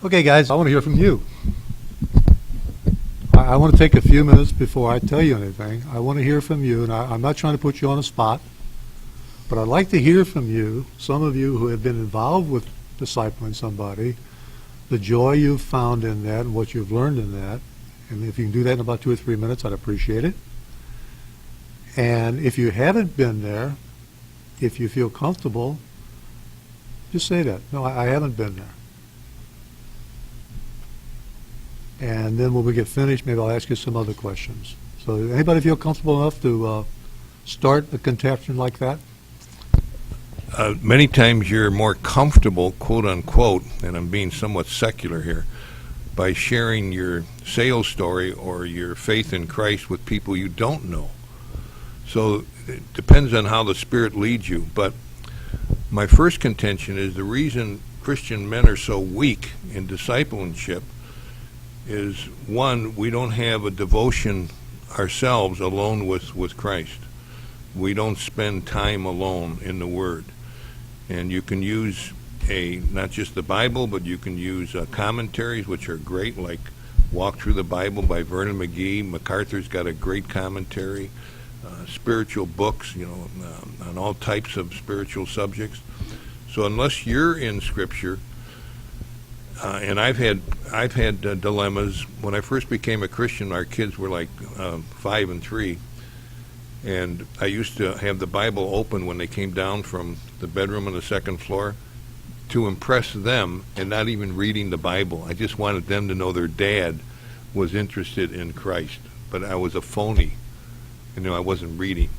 Okay, guys, I want to hear from you. I want to take a few minutes before I tell you anything. I want to hear from you, and I'm not trying to put you on the spot, but I'd like to hear from you, some of you who have been involved with discipling somebody, the joy you've found in that and what you've learned in that. And if you can do that in about 2 or 3 minutes, I'd appreciate it. And if you haven't been there, if you feel comfortable, just say that. No, I haven't been there. And then when we get finished, maybe I'll ask you some other questions. So anybody feel comfortable enough to start a contention like that? Many times you're more comfortable, quote unquote, and I'm being somewhat secular here, by sharing your sales story or your faith in Christ with people you don't know. So it depends on how the Spirit leads you. But my first contention is the reason Christian men are so weak in discipleship is, one, we don't have a devotion ourselves alone with Christ. We don't spend time alone in the Word. And you can use not just the Bible, but you can use commentaries, which are great, like Walk Through the Bible by Vernon McGee. MacArthur's got a great commentary. Spiritual books, on all types of spiritual subjects. So unless you're in Scripture, and I've had dilemmas. When I first became a Christian, our kids were like 5 and 3, and I used to have the Bible open when they came down from the bedroom on the second floor to impress them, and not even reading the Bible. I just wanted them to know their dad was interested in Christ, but I was a phony. I wasn't reading,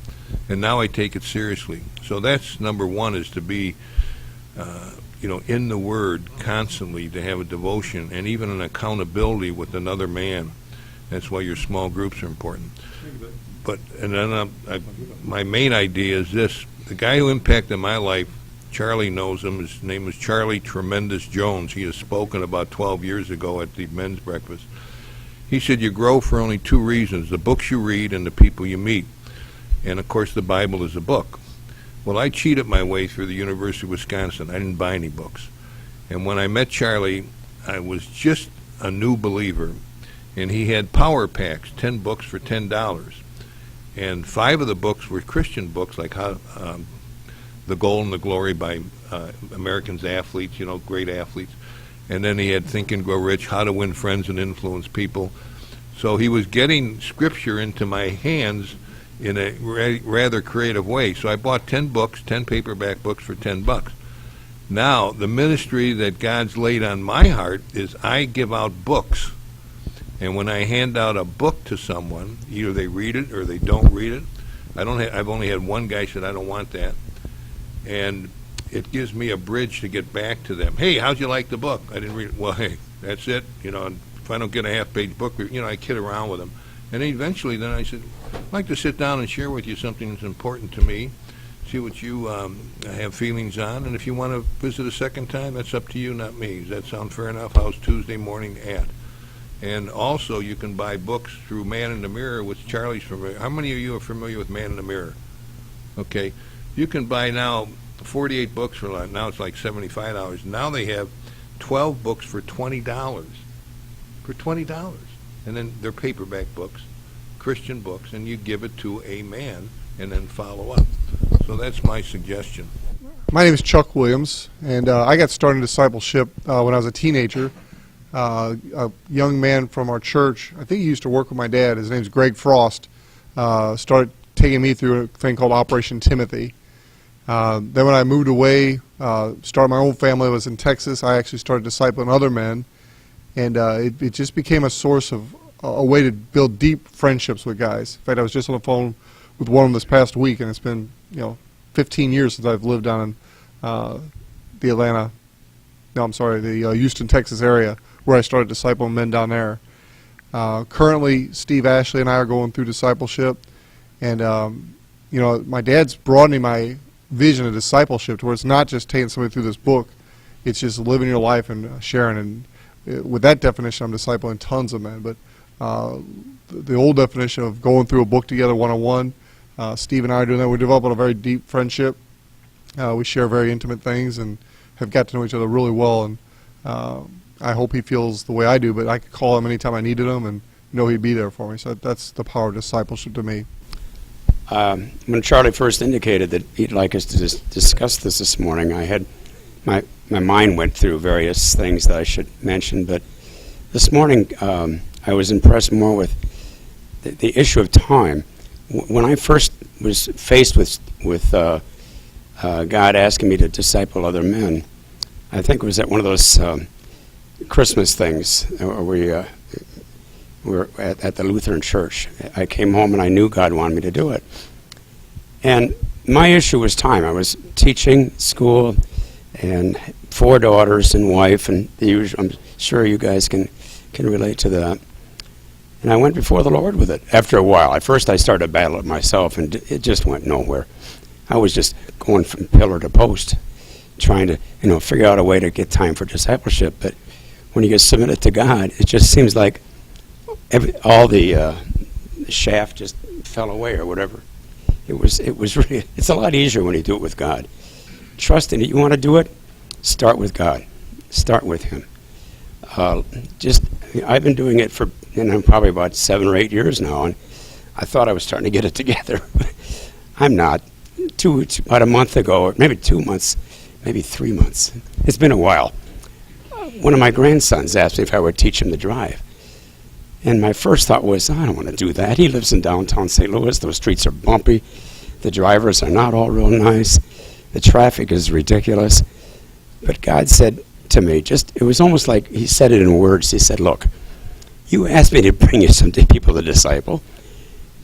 and now I take it seriously. So that's number one, is to be in the Word constantly, to have a devotion and even an accountability with another man. That's why your small groups are important. My main idea is this. The guy who impacted my life, Charlie knows him. His name is Charlie Tremendous Jones. He has spoken about 12 years ago at the men's breakfast. He said you grow for only 2 reasons: the books you read and the people you meet. And, of course, the Bible is a book. Well, I cheated my way through the University of Wisconsin. I didn't buy any books. And when I met Charlie, I was just a new believer. And he had power packs, 10 books for $10. And 5 of the books were Christian books, like The Goal and the Glory by Americans athletes, great athletes. And then he had Think and Grow Rich, How to Win Friends and Influence People. So he was getting Scripture into my hands in a rather creative way. So I bought 10 books, 10 paperback books for $10. Now, the ministry that God's laid on my heart is I give out books. And when I hand out a book to someone, either they read it or they don't read it. I've only had one guy said, I don't want that. And it gives me a bridge to get back to them. Hey, how'd you like the book? I didn't read it. Well, hey, that's it. If I don't get a half-page book, I kid around with them. And eventually then I said, I'd like to sit down and share with you something that's important to me, see what you have feelings on, and if you want to visit a second time, that's up to you, not me. Does that sound fair enough? How's Tuesday morning at? And also you can buy books through Man in the Mirror, which Charlie's familiar. How many of you are familiar with Man in the Mirror? Okay. You can buy now 48 books for, now it's like $75. Now they have 12 books for $20. For $20. And then they're paperback books, Christian books, and you give it to a man and then follow up. So that's my suggestion. My name is Chuck Williams, and I got started in discipleship when I was a teenager. A young man from our church, I think he used to work with my dad, his name's Greg Frost, started taking me through a thing called Operation Timothy. Then when I moved away, started my own family, I was in Texas, I actually started discipling other men, and it just became a source of a way to build deep friendships with guys. In fact, I was just on the phone with one of them this past week, and it's been 15 years since I've lived down in the Houston, Texas area, where I started discipling men down there. Currently, Steve Ashley and I are going through discipleship, and my dad's broadening my vision of discipleship to where it's not just taking somebody through this book, it's just living your life and sharing. And with that definition, I'm discipling tons of men. But the old definition of going through a book together one-on-one, Steve and I are doing that. We're developing a very deep friendship. We share very intimate things and have got to know each other really well. And I hope he feels the way I do, but I could call him anytime I needed him and know he'd be there for me. So that's the power of discipleship to me. When Charlie first indicated that he'd like us to discuss this morning, I had my mind went through various things that I should mention, but this morning I was impressed more with the issue of time. When I first was faced with God asking me to disciple other men, I think it was at one of those Christmas things where we were at the Lutheran church. I came home and I knew God wanted me to do it. And my issue was time. I was teaching school and 4 daughters and wife, and the usual, I'm sure you guys can relate to that. And I went before the Lord with it. After a while, at first I started to battle it myself, and it just went nowhere. I was just going from pillar to post, trying to figure out a way to get time for discipleship. But when you get submitted to God, it just seems like all the shaft just fell away or whatever. It was really, it's a lot easier when you do it with God. Trust in it. You want to do it? Start with God. Start with Him. I've been doing it for probably about 7 or 8 years now, and I thought I was starting to get it together. I'm not. About a month ago, or maybe 2 months, maybe 3 months. It's been a while. One of my grandsons asked me if I would teach him to drive. And my first thought was, I don't want to do that. He lives in downtown St. Louis. Those streets are bumpy. The drivers are not all real nice. The traffic is ridiculous. But God said to me, it was almost like He said it in words. He said, look, you asked me to bring you some people to disciple.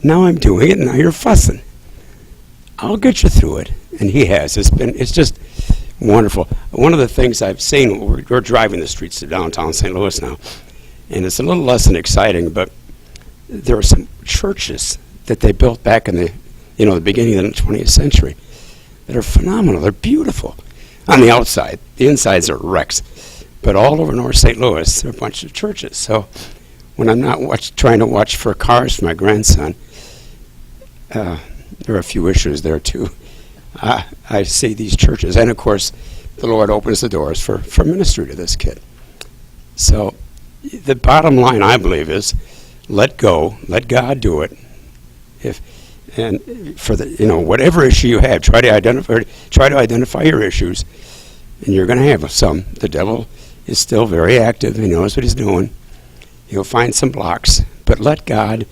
Now I'm doing it, and now you're fussing. I'll get you through it. And He has. It's just wonderful. One of the things I've seen, we're driving the streets of downtown St. Louis now, and it's a little less than exciting, but there are some churches that they built back in the beginning of the 20th century that are phenomenal. They're beautiful on the outside. The insides are wrecks. But all over North St. Louis, there are a bunch of churches. So when I'm not trying to watch for cars for my grandson, there are a few issues there too. I see these churches, and of course, the Lord opens the doors for ministry to this kid. So the bottom line, I believe, is let go, let God do it. And for whatever issue you have, try to identify your issues, and you're going to have some. The devil is still very active. He knows what he's doing. He'll find some blocks, but let God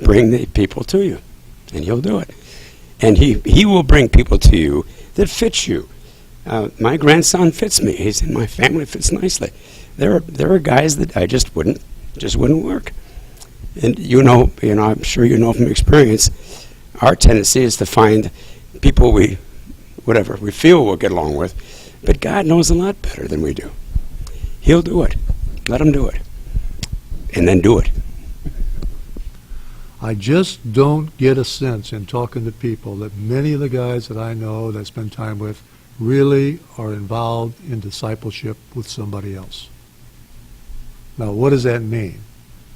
bring the people to you, and He'll do it. And he will bring people to you that fit you. My grandson fits me. He's in my family, fits nicely. There are guys that I just wouldn't work. And I'm sure you know from experience, our tendency is to find people we feel we'll get along with, but God knows a lot better than we do. He'll do it. Let Him do it. And then do it. I just don't get a sense in talking to people that many of the guys that I know that I spend time with really are involved in discipleship with somebody else. Now, what does that mean?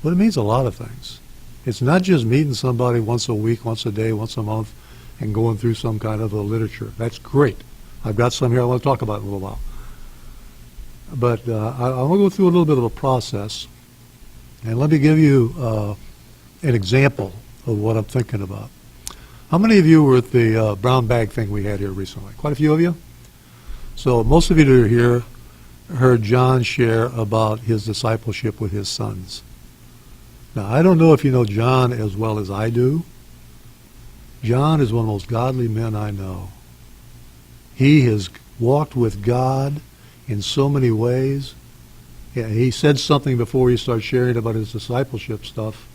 Well, it means a lot of things. It's not just meeting somebody once a week, once a day, once a month, and going through some kind of a literature. That's great. I've got some here I want to talk about in a little while. But I want to go through a little bit of a process, and let me give you an example of what I'm thinking about. How many of you were at the brown bag thing we had here recently? Quite a few of you? So most of you that are here heard John share about his discipleship with his sons. Now, I don't know if you know John as well as I do. John is one of the most godly men I know. He has walked with God in so many ways. Yeah, he said something before he started sharing about his discipleship stuff,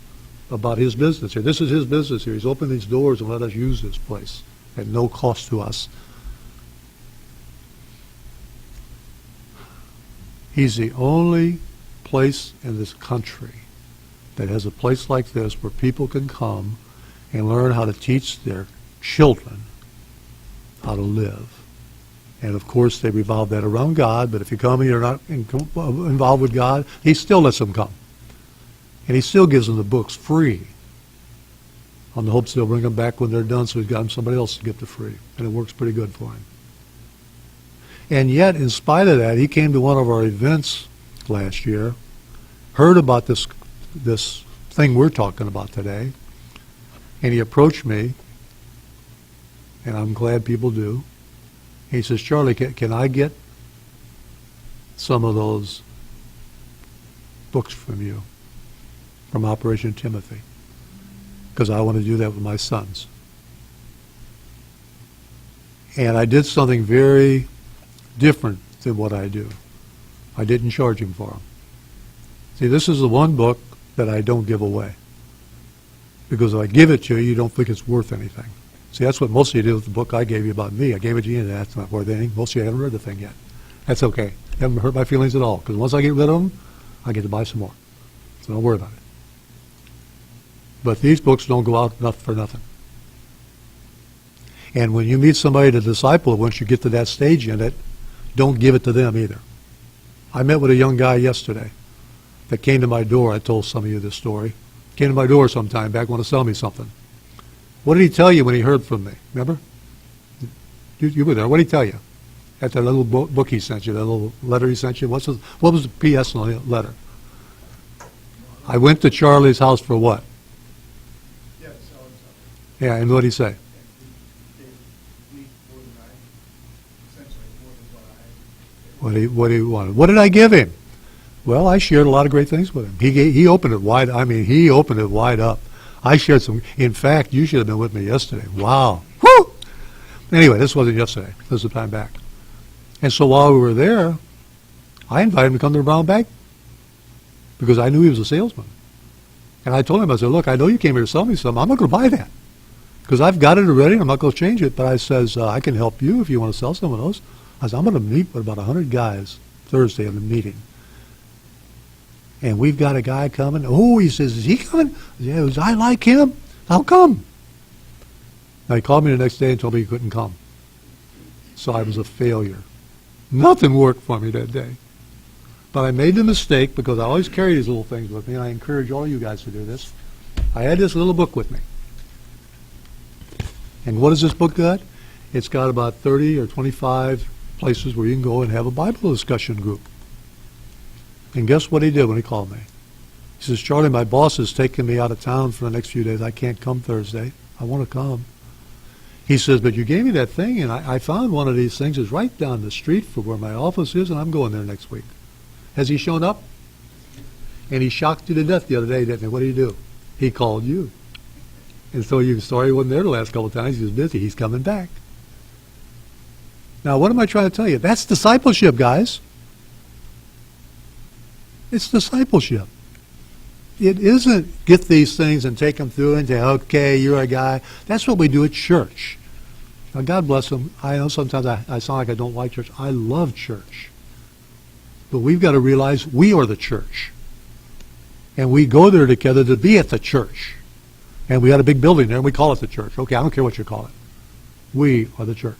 about his business here. This is his business here. He's opened these doors and let us use this place at no cost to us. He's the only place in this country that has a place like this where people can come and learn how to teach their children how to live. And of course, they revolve that around God, but if you come and you're not involved with God, He still lets them come. And He still gives them the books free on the hopes they'll bring them back when they're done, so He's got them somebody else to get the free. And it works pretty good for Him. And yet, in spite of that, he came to one of our events August last year, heard about this thing we're talking about today, and he approached me, and I'm glad people do. He says, Charlie, can I get some of those books from you, from Operation Timothy? Because I want to do that with my sons. And I did something very different than what I do. I didn't charge him for them. See, this is the one book that I don't give away. Because if I give it to you, you don't think it's worth anything. See, that's what most of you did with the book I gave you about me. I gave it to you, and that's not worth anything. Most of you haven't read the thing yet. That's okay. It haven't hurt my feelings at all. Because once I get rid of them, I get to buy some more. So don't worry about it. But these books don't go out for nothing. And when you meet somebody to disciple, once you get to that stage in it, don't give it to them either. I met with a young guy yesterday that came to my door. I told some of you this story. Came to my door sometime back, wanted to sell me something. What did he tell you when he heard from me? Remember? You were there. What did he tell you? At that little book he sent you, that little letter he sent you? What was the P.S. on the letter? I went to Charlie's house for what? Yeah, and what did he say? What he wanted. What did I give him? Well, I shared a lot of great things with him. He opened it wide. I mean, he opened it wide up. I shared some. In fact, you should have been with me yesterday. Wow. Woo! Anyway, this wasn't yesterday. This was a time back. And so while we were there, I invited him to come to the Brown Bag because I knew he was a salesman. And I told him, I said, look, I know you came here to sell me something. I'm not going to buy that because I've got it already. I'm not going to change it. But I says, I can help you if you want to sell some of those. I said, I'm going to meet with about 100 guys Thursday at a meeting. And we've got a guy coming. Oh, he says, is he coming? Yeah, I like him. I'll come. Now, he called me the next day and told me he couldn't come. So I was a failure. Nothing worked for me that day. But I made the mistake because I always carry these little things with me, and I encourage all you guys to do this. I had this little book with me. And what has this book got? It's got about 30 or 25 places where you can go and have a Bible discussion group. And guess what he did when he called me? He says, Charlie, my boss is taking me out of town for the next few days. I can't come Thursday. I want to come. He says, but you gave me that thing, and I found one of these things is right down the street from where my office is, and I'm going there next week. Has he shown up? And he shocked you to death the other day, didn't he? What did he do? He called you. And so you're sorry he wasn't there the last couple of times. He was busy. He's coming back. Now, what am I trying to tell you? That's discipleship, guys. It's discipleship. It isn't get these things and take them through and say, okay, you're a guy. That's what we do at church. Now, God bless them. I know sometimes I sound like I don't like church. I love church. But we've got to realize we are the church. And we go there together to be at the church. And we got a big building there, and we call it the church. Okay, I don't care what you call it. We are the church.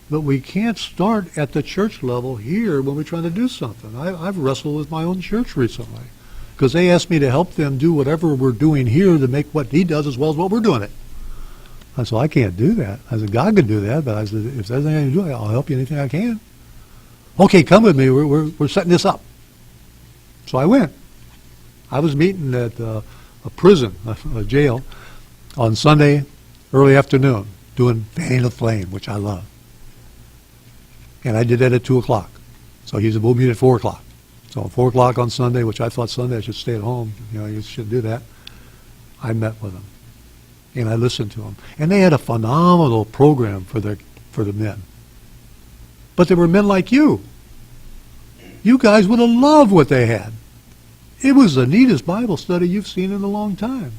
But we can't start at the church level here when we're trying to do something. I've wrestled with my own church recently because they asked me to help them do whatever we're doing here to make what he does as well as what we're doing it. I said, I can't do that. I said, God can do that, but I said, if there's anything to do, I'll help you anything I can. Okay, come with me. We're setting this up. So I went. I was meeting at a prison, a jail, on Sunday early afternoon doing Fanning the Flame, which I love. And I did that at 2 o'clock. So he's moved me at 4 o'clock. So at 4 o'clock on Sunday, which I thought Sunday I should stay at home. You know, you shouldn't do that. I met with them. And I listened to them. And they had a phenomenal program for the men. But they were men like you. You guys would have loved what they had. It was the neatest Bible study you've seen in a long time.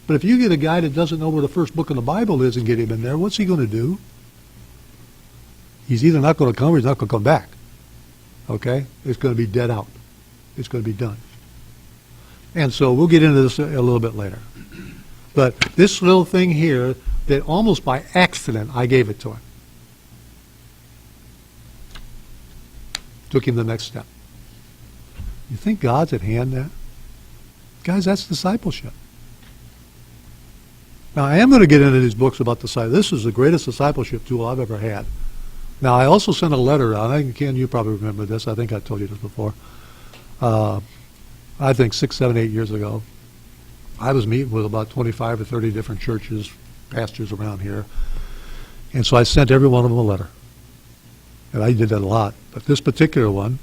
But if you get a guy that doesn't know where the first book of the Bible is and get him in there, what's he going to do? He's either not going to come or he's not going to come back. Okay? It's going to be dead out. It's going to be done. And so we'll get into this a little bit later. But this little thing here, that almost by accident I gave it to him. Took him the next step. You think God's at hand there? Guys, that's discipleship. Now, I am going to get into these books about discipleship. This is the greatest discipleship tool I've ever had. Now, I also sent a letter out. Ken, you probably remember this. I think I told you this before. I think 6, 7, 8 years ago, I was meeting with about 25 or 30 different churches, pastors around here. And so I sent every one of them a letter. And I did that a lot. But this particular one,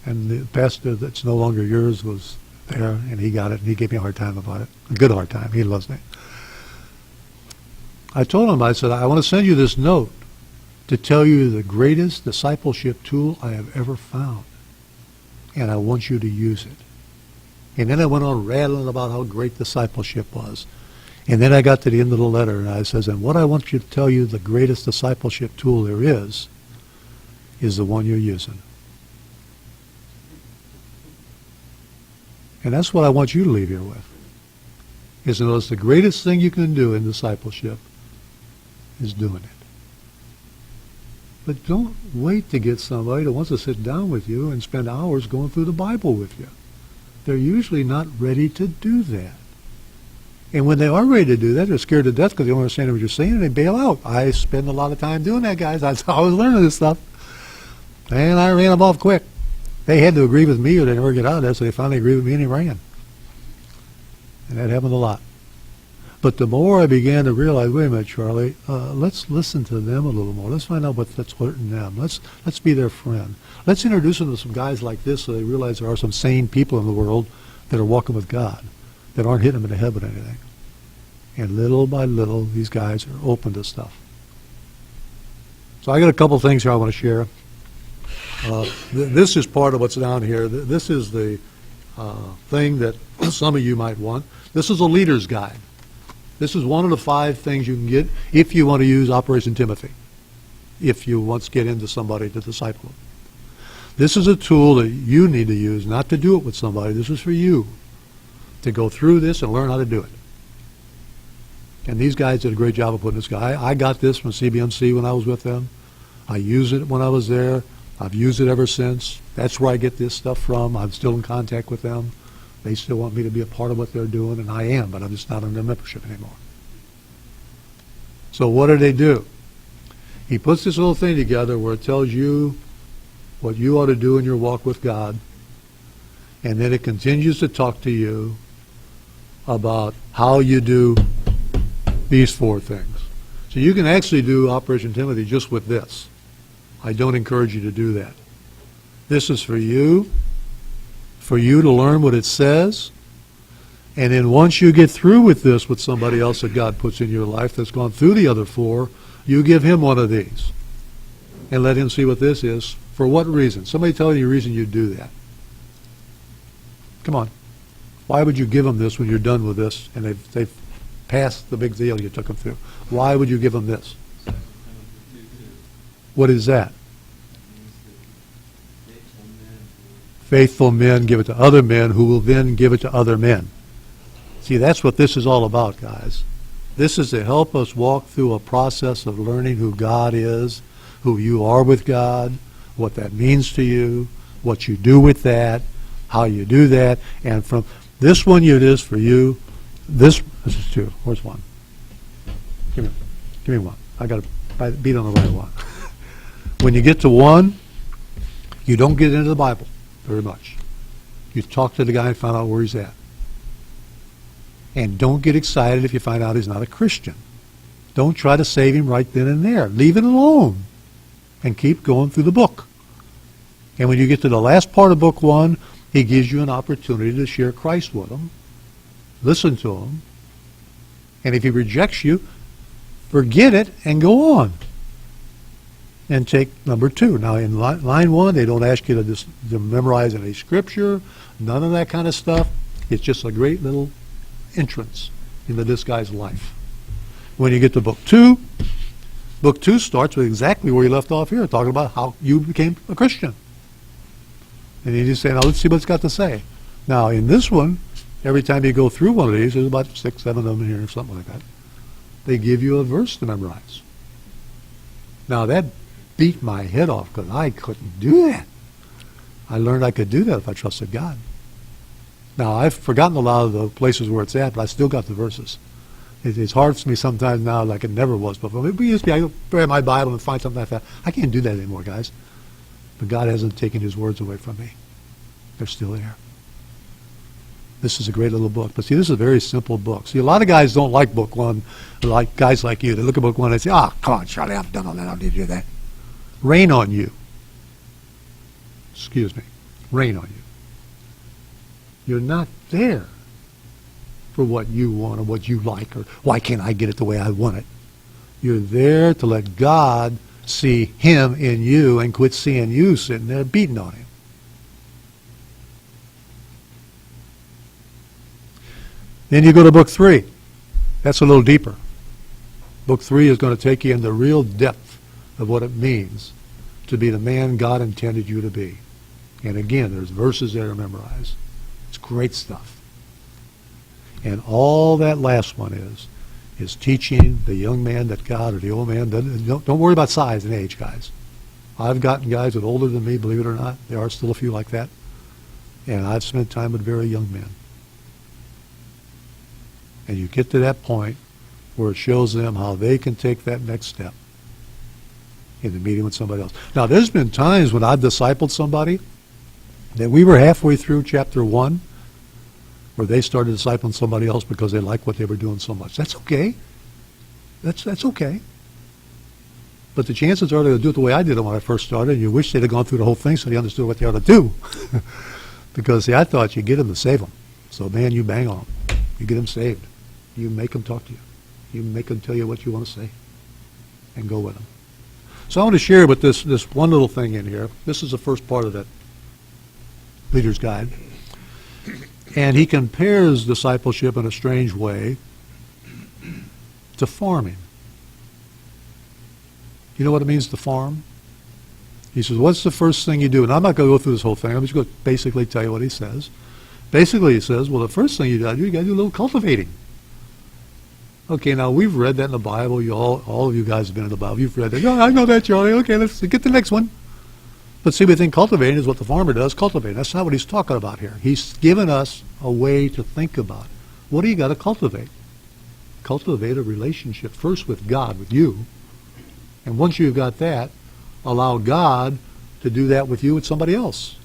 and the pastor that's no longer yours was there, and he got it, and he gave me a hard time about it. A good hard time. He loves me. I told him, I said, I want to send you this note to tell you the greatest discipleship tool I have ever found. And I want you to use it. And then I went on rattling about how great discipleship was. And then I got to the end of the letter, and I says, and what I want you to tell you the greatest discipleship tool there is the one you're using. And that's what I want you to leave here with. Is to notice the greatest thing you can do in discipleship is doing it. But don't wait to get somebody that wants to sit down with you and spend hours going through the Bible with you. They're usually not ready to do that. And when they are ready to do that, they're scared to death because they don't understand what you're saying, and they bail out. I spend a lot of time doing that, guys. That's how I was learning this stuff. And I ran them off quick. They had to agree with me or they never get out of that, so they finally agreed with me and they ran. And that happened a lot. But the more I began to realize, wait a minute, Charlie, let's listen to them a little more. Let's find out that's hurting them. Let's be their friend. Let's introduce them to some guys like this so they realize there are some sane people in the world that are walking with God, that aren't hitting them in the head with anything. And little by little, these guys are open to stuff. So I got a couple things here I want to share. This is part of what's down here. This is the thing that some of you might want. This is a leader's guide. This is one of the 5 things you can get if you want to use Operation Timothy, if you want to get into somebody to disciple them. This is a tool that you need to use, not to do it with somebody. This is for you to go through this and learn how to do it. And these guys did a great job of putting this guy. I got this from CBMC when I was with them. I used it when I was there. I've used it ever since. That's where I get this stuff from. I'm still in contact with them. They still want me to be a part of what they're doing, and I am, but I'm just not under membership anymore. So what do? He puts this little thing together where it tells you what you ought to do in your walk with God, and then it continues to talk to you about how you do these 4 things. So you can actually do Operation Timothy just with this. I don't encourage you to do that. This is for you to learn what it says, and then once you get through with this with somebody else that God puts in your life that's gone through the other 4, you give him one of these and let him see what this is. For what reason? Somebody tell you the reason you do that. Come on. Why would you give them this when you're done with this and they've passed the big deal you took them through? Why would you give them this? What is that? Faithful men give it to other men who will then give it to other men. See, that's what this is all about, guys. This is to help us walk through a process of learning who God is, who you are with God, what that means to you, what you do with that, how you do that. And from this one, it is for you. This is 2. Where's 1? Give me 1. I got to beat on the right one. When you get to 1, you don't get into the Bible very much. You talk to the guy and find out where he's at. And don't get excited if you find out he's not a Christian. Don't try to save him right then and there. Leave it alone and keep going through the book. And when you get to the last part of book 1, he gives you an opportunity to share Christ with him. Listen to him. And if he rejects you, forget it and go on. And take number 2. Now, in line 1, they don't ask you to memorize any scripture, none of that kind of stuff. It's just a great little entrance into this guy's life. When you get to book 2 starts with exactly where you left off here, talking about how you became a Christian. And you just say, now let's see what it's got to say. Now, in this one, every time you go through one of these, there's about 6, 7 of them in here, or something like that. They give you a verse to memorize. Now, that beat my head off because I couldn't do that. I learned I could do that if I trusted God. Now, I've forgotten a lot of the places where it's at, but I still got the verses. It's hard for me sometimes now like it never was before. We used to be, I grab my Bible and find something like that. I can't do that anymore, guys. But God hasn't taken his words away from me. They're still there. This is a great little book. But see, this is a very simple book. See, a lot of guys don't like book one, like guys like you. They look at book one and say, come on, Charlie, I've done all that. I don't need to do that. Rain on you. Excuse me. Rain on you. You're not there for what you want or what you like, or why can't I get it the way I want it. You're there to let God see him in you and quit seeing you sitting there beating on him. Then you go to book 3. That's a little deeper. Book 3 is going to take you in the real depth of what it means to be the man God intended you to be. And again, there's verses there to memorize. It's great stuff. And all that last one is teaching the young man that God, or the old man, don't worry about size and age, guys. I've gotten guys that are older than me, believe it or not. There are still a few like that. And I've spent time with very young men. And you get to that point where it shows them how they can take that next step in the meeting with somebody else. Now, there's been times when I've discipled somebody that we were halfway through chapter 1 where they started discipling somebody else because they liked what they were doing so much. That's okay. That's okay. But the chances are they'll do it the way I did it when I first started, and you wish they'd have gone through the whole thing so they understood what they ought to do. Because, see, I thought you get them to save them. So, man, you bang on them. You get them saved. You make them talk to you. You make them tell you what you want to say and go with them. So I want to share with this one little thing in here. This is the first part of that leader's guide. And he compares discipleship in a strange way to farming. You know what it means to farm? He says, what's the first thing you do? And I'm not going to go through this whole thing. I'm just going to basically tell you what he says. Basically, he says, well, the first thing you got to do a little cultivating. Okay, now we've read that in the Bible. All of you guys have been in the Bible. You've read that. Oh, I know that, Charlie. Okay, let's get the next one. But see, we think cultivating is what the farmer does, cultivate. That's not what he's talking about here. He's given us a way to think about it. What do you got to cultivate? Cultivate a relationship first with God, with you. And once you've got that, allow God to do that with you with somebody else.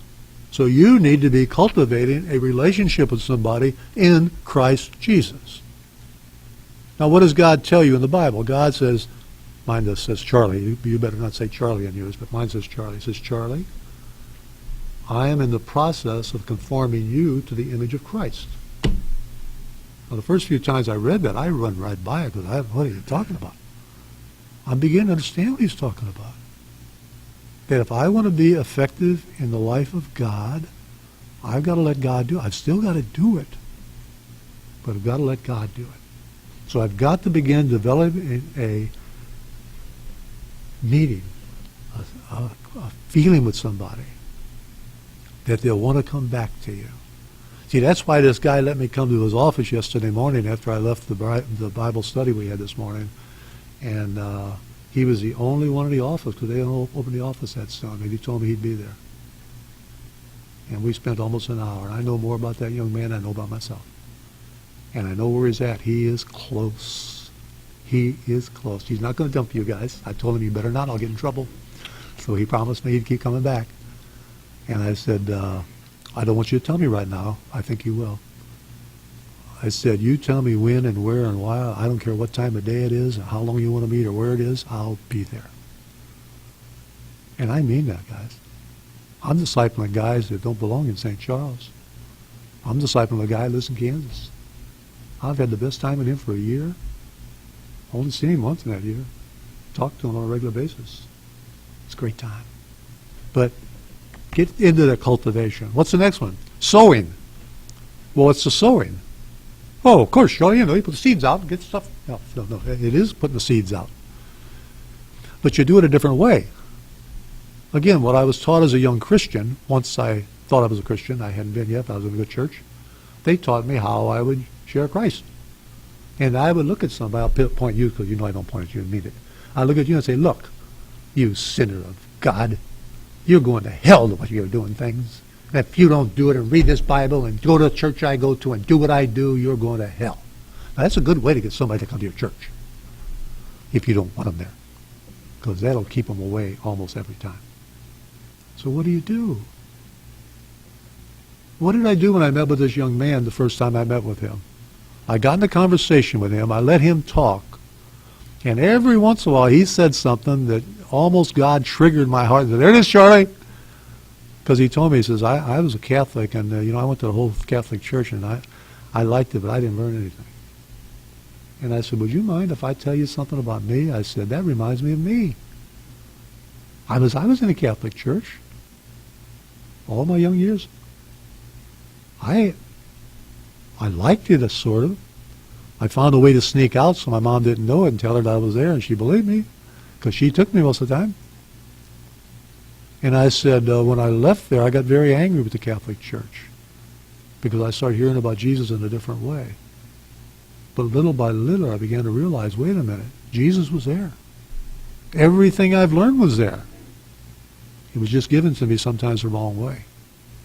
So you need to be cultivating a relationship with somebody in Christ Jesus. Now, what does God tell you in the Bible? God says, mine just says Charlie. You better not say Charlie in yours, but mine says Charlie. It says, Charlie, I am in the process of conforming you to the image of Christ. Now, the first few times I read that, I run right by it because what are you talking about? I'm beginning to understand what he's talking about. That if I want to be effective in the life of God, I've got to let God do it. I've still got to do it, but I've got to let God do it. So I've got to begin developing a meeting, a feeling with somebody that they'll want to come back to you. See, that's why this guy let me come to his office yesterday morning after I left the Bible study we had this morning. And he was the only one in the office because they don't open the office that soon. And he told me he'd be there. And we spent almost an hour. I know more about that young man than I know about myself. And I know where he's at. He is close. He is close. He's not going to dump you guys. I told him, you better not. I'll get in trouble. So he promised me he'd keep coming back. And I said, I don't want you to tell me right now. I think you will. I said, you tell me when and where and why. I don't care what time of day it is, or how long you want to meet, or where it is. I'll be there. And I mean that, guys. I'm discipling guys that don't belong in St. Charles. I'm discipling a guy who lives in Kansas. I've had the best time with him for a year. Only seen him once in that year. Talked to him on a regular basis. It's a great time. But get into the cultivation. What's the next one? Sowing. Well, it's the sowing. Oh, of course, sure, you put the seeds out and get stuff. No, it is putting the seeds out. But you do it a different way. Again, what I was taught as a young Christian, once I thought I was a Christian, I hadn't been yet, but I was in a good church, they taught me how I would share Christ. And I would look at somebody, I'll point you because you know I don't point at you and mean it. I look at you and say, look, you sinner of God, you're going to hell the way you're doing things. And if you don't do it and read this Bible and go to the church I go to and do what I do, you're going to hell. Now, that's a good way to get somebody to come to your church if you don't want them there, because that'll keep them away almost every time. So what do? What did I do when I met with this young man the first time I met with him? I got in a conversation with him. I let him talk. And every once in a while, he said something that almost God triggered my heart. There it is, Charlie. Because he told me, he says, I was a Catholic, and I went to the whole Catholic church, and I liked it, but I didn't learn anything. And I said, would you mind if I tell you something about me? I said, that reminds me of me. I was in a Catholic church all my young years. I liked it, sort of. I found a way to sneak out so my mom didn't know it and tell her that I was there, and she believed me because she took me most of the time. And I said, when I left there, I got very angry with the Catholic Church because I started hearing about Jesus in a different way. But little by little, I began to realize, wait a minute, Jesus was there. Everything I've learned was there. It was just given to me sometimes the wrong way.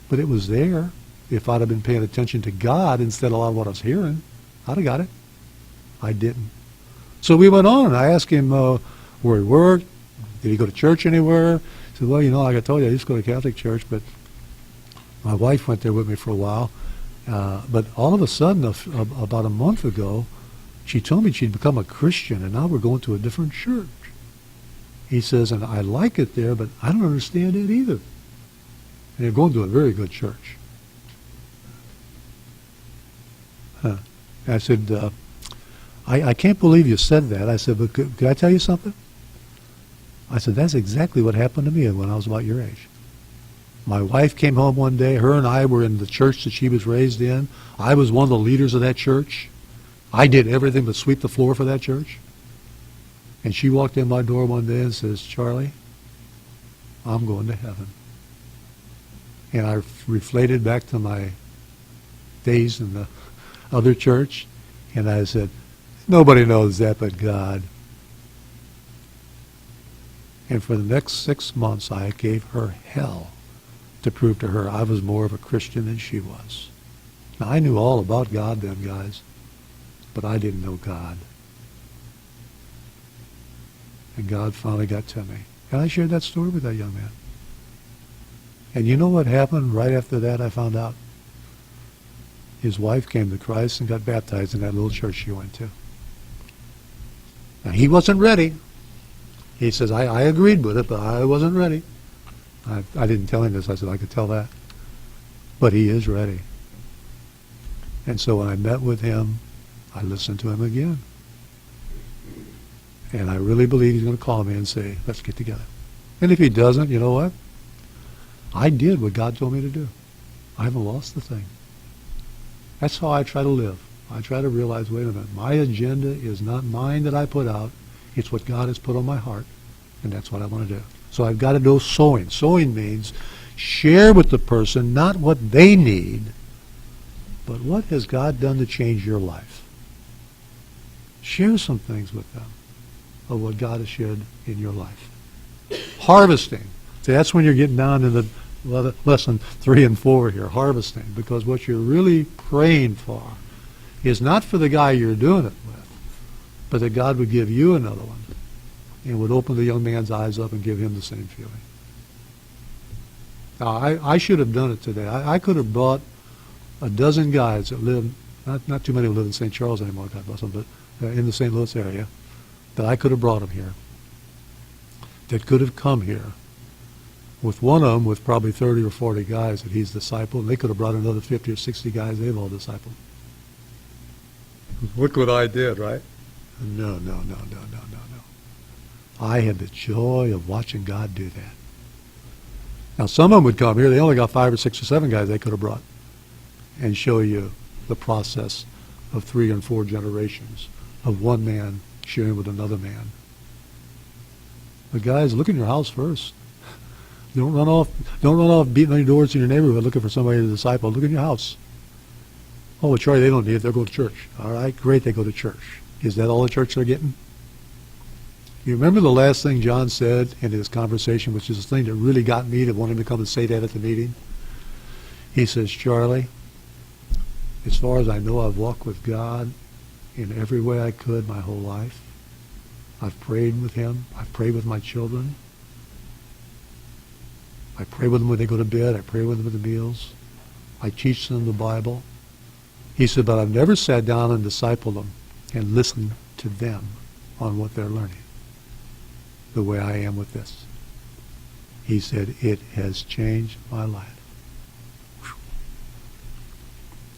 But it was there. If I'd have been paying attention to God instead of a lot of what I was hearing, I'd have got it. I didn't. So we went on, and I asked him where he worked. Did he go to church anywhere? He said, well, like I told you, I used to go to Catholic church, but my wife went there with me for a while. But all of a sudden, about a month ago, she told me she'd become a Christian, and now we're going to a different church. He says, and I like it there, but I don't understand it either. And they're going to a very good church. I said, I can't believe you said that. I said, but could I tell you something? I said, that's exactly what happened to me when I was about your age. My wife came home one day. Her and I were in the church that she was raised in. I was one of the leaders of that church. I did everything but sweep the floor for that church. And she walked in my door one day and says, Charlie, I'm going to heaven. And I reflated back to my days in the other church, and I said, nobody knows that but God. And for the next 6 months, I gave her hell to prove to her I was more of a Christian than she was. Now, I knew all about God then, guys, but I didn't know God. And God finally got to me. And I shared that story with that young man. And you know what happened right after that, I found out? His wife came to Christ and got baptized in that little church she went to. Now, he wasn't ready. He says, I agreed with it, but I wasn't ready. I didn't tell him this. I said, I could tell that. But he is ready. And so when I met with him, I listened to him again. And I really believe he's going to call me and say, let's get together. And if he doesn't, you know what? I did what God told me to do. I haven't lost the thing. That's how I try to live. I try to realize, wait a minute, my agenda is not mine that I put out. It's what God has put on my heart, and that's what I want to do. So I've got to do sowing. Sowing means share with the person not what they need, but what has God done to change your life. Share some things with them of what God has shared in your life. Harvesting. See, that's when you're getting down to the lesson 3 and 4 here, harvesting, because what you're really praying for is not for the guy you're doing it with, but that God would give you another one and would open the young man's eyes up and give him the same feeling. Now, I should have done it today. I could have brought a dozen guys that live, not too many who live in St. Charles anymore, God bless them, but in the St. Louis area, that I could have brought them here, that could have come here with one of them with probably 30 or 40 guys that he's discipled, and they could have brought another 50 or 60 guys they've all discipled. Look what I did, right? No. I had the joy of watching God do that. Now, some of them would come here. They only got 5 or 6 or 7 guys they could have brought and show you the process of 3 and 4 generations of one man sharing with another man. But guys, look in your house first. Don't run off beating on your doors in your neighborhood looking for somebody to disciple. Look in your house. Oh, well, Charlie, they don't need it. They'll go to church. All right, great, they go to church. Is that all the church they're getting? You remember the last thing John said in his conversation, which is the thing that really got me to want him to come and say that at the meeting? He says, Charlie, as far as I know, I've walked with God, in every way I could my whole life. I've prayed with him. I've prayed with my children. I pray with them when they go to bed. I pray with them at the meals. I teach them the Bible. He said, but I've never sat down and discipled them and listened to them on what they're learning the way I am with this. He said, it has changed my life.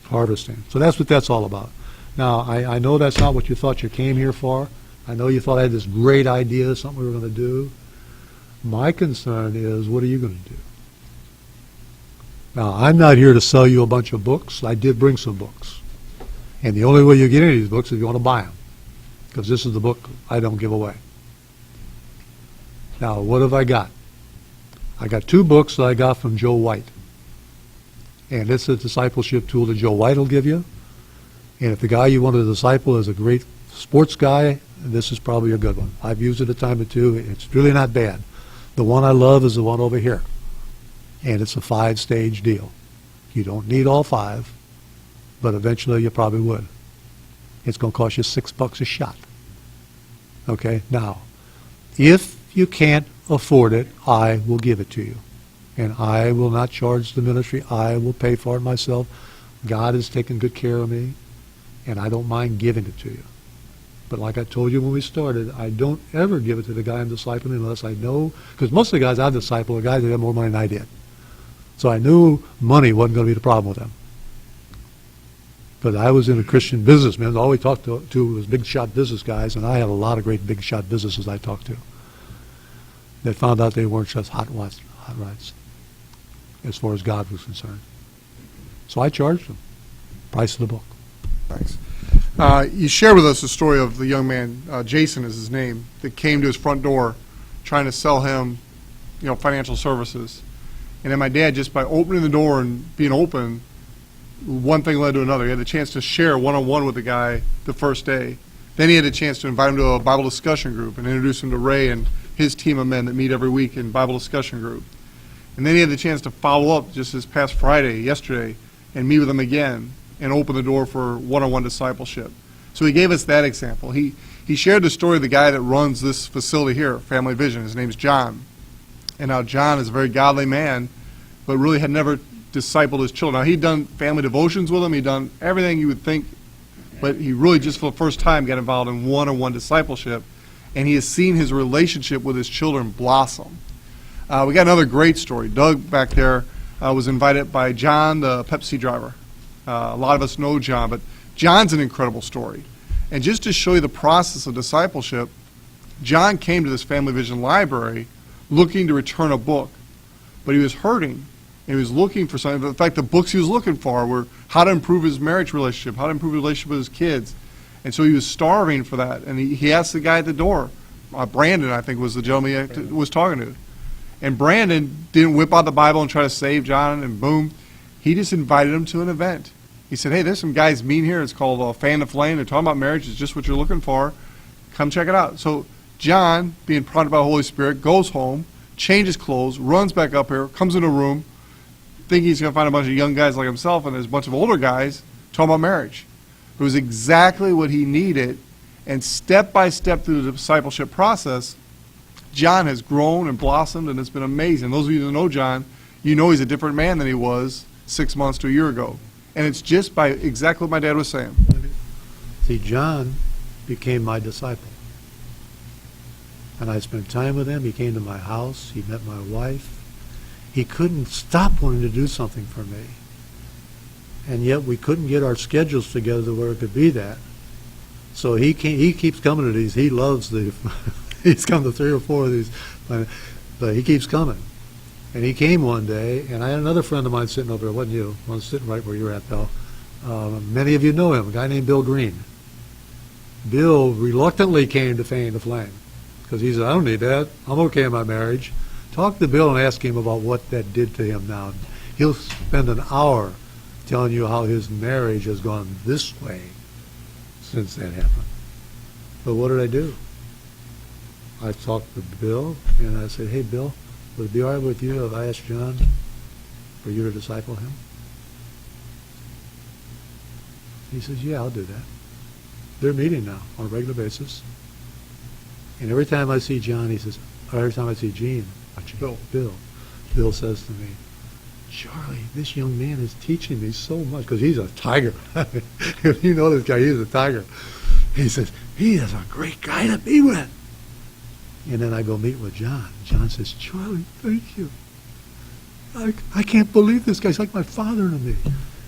Harvesting. So that's what that's all about. Now, I know that's not what you thought you came here for. I know you thought I had this great idea, something we were going to do. My concern is, what are you going to do? Now, I'm not here to sell you a bunch of books. I did bring some books. And the only way you get any of these books is if you want to buy them, because this is the book I don't give away. Now, what have I got? I got 2 books that I got from Joe White. And it's a discipleship tool that Joe White will give you. And if the guy you want to disciple is a great sports guy, this is probably a good one. I've used it a time or two. It's really not bad. The one I love is the one over here. And it's a 5-stage deal. You don't need all 5, but eventually you probably would. It's going to cost you $6 a shot. Okay? Now, if you can't afford it, I will give it to you. And I will not charge the ministry. I will pay for it myself. God has taken good care of me, and I don't mind giving it to you. But like I told you when we started, I don't ever give it to the guy I'm discipling unless I know, because most of the guys I've discipled are guys that have more money than I did. So I knew money wasn't going to be the problem with them. But I was in a Christian businessman. All we talked to was big shot business guys, and I had a lot of great big shot businesses I talked to that found out they weren't just hot rods as far as God was concerned. So I charged them. Price of the book. Thanks. You shared with us the story of the young man, Jason is his name, that came to his front door trying to sell him, financial services. And then my dad, just by opening the door and being open, one thing led to another. He had the chance to share one-on-one with the guy the first day. Then he had a chance to invite him to a Bible discussion group and introduce him to Ray and his team of men that meet every week in Bible discussion group. And then he had the chance to follow up just this past yesterday, and meet with him again and open the door for one-on-one discipleship. So he gave us that example. He shared the story of the guy that runs this facility here, Family Vision. His name's John. And now John is a very godly man, but really had never discipled his children. Now, he'd done family devotions with them. He'd done everything you would think, but he really just for the first time got involved in one-on-one discipleship, and he has seen his relationship with his children blossom. We got another great story. Doug back there was invited by John, the Pepsi driver. A lot of us know John, but John's an incredible story. And just to show you the process of discipleship, John came to this Family Vision library looking to return a book, but he was hurting, and he was looking for something. In fact, the books he was looking for were how to improve his marriage relationship, how to improve his relationship with his kids. And so he was starving for that. And he asked the guy at the door, Brandon, I think was the gentleman he was talking to. And Brandon didn't whip out the Bible and try to save John, and boom. He just invited him to an event. He said, hey, there's some guys meeting here. It's called Fan the Flame. They're talking about marriage. It's just what you're looking for. Come check it out. So John, being prompted by the Holy Spirit, goes home, changes clothes, runs back up here, comes in a room, thinking he's going to find a bunch of young guys like himself, and there's a bunch of older guys talking about marriage. It was exactly what he needed, and step by step through the discipleship process, John has grown and blossomed, and it's been amazing. Those of you that know John, you know he's a different man than he was 6 months to a year ago. And it's just by exactly what my dad was saying. See, John became my disciple. And I spent time with him. He came to my house. He met my wife. He couldn't stop wanting to do something for me. And yet we couldn't get our schedules together to where it could be that. So he keeps coming to these. He loves the... He's come to 3 or 4 of these. But he keeps coming. And he came one day, and I had another friend of mine sitting over there. It wasn't you. One sitting right where you're at, Bill. Many of you know him, a guy named Bill Green. Bill reluctantly came to Fan the Flame because he said, I don't need that. I'm okay in my marriage. Talk to Bill and ask him about what that did to him now. He'll spend an hour telling you how his marriage has gone this way since that happened. But what did I do? I talked to Bill, and I said, hey, Bill, would it be all right with you if I asked John for you to disciple him? He says, yeah, I'll do that. They're meeting now on a regular basis. And every time I see John, he says, or every time I see Gene, Bill says to me, Charlie, this young man is teaching me so much, because he's a tiger. If you know this guy, he's a tiger. He says, he is a great guy to be with. And then I go meet with John. John says, Charlie, thank you. I can't believe this guy. He's like my father to me.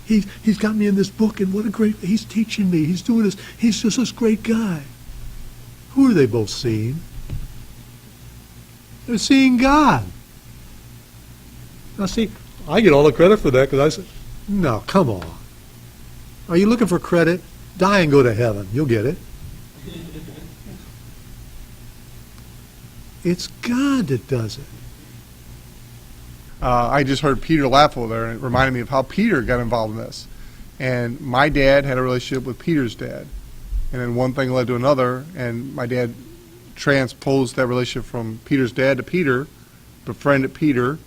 He's got me in this book, and what a great, he's teaching me. He's doing this. He's just this great guy. Who are they both seeing? They're seeing God. Now see, I get all the credit for that, because I said, no, come on. Are you looking for credit? Die and go to heaven. You'll get it. It's God that does it. I just heard Peter laugh over there, and it reminded me of how Peter got involved in this. And my dad had a relationship with Peter's dad. And then one thing led to another, and my dad transposed that relationship from Peter's dad to Peter, befriended Peter,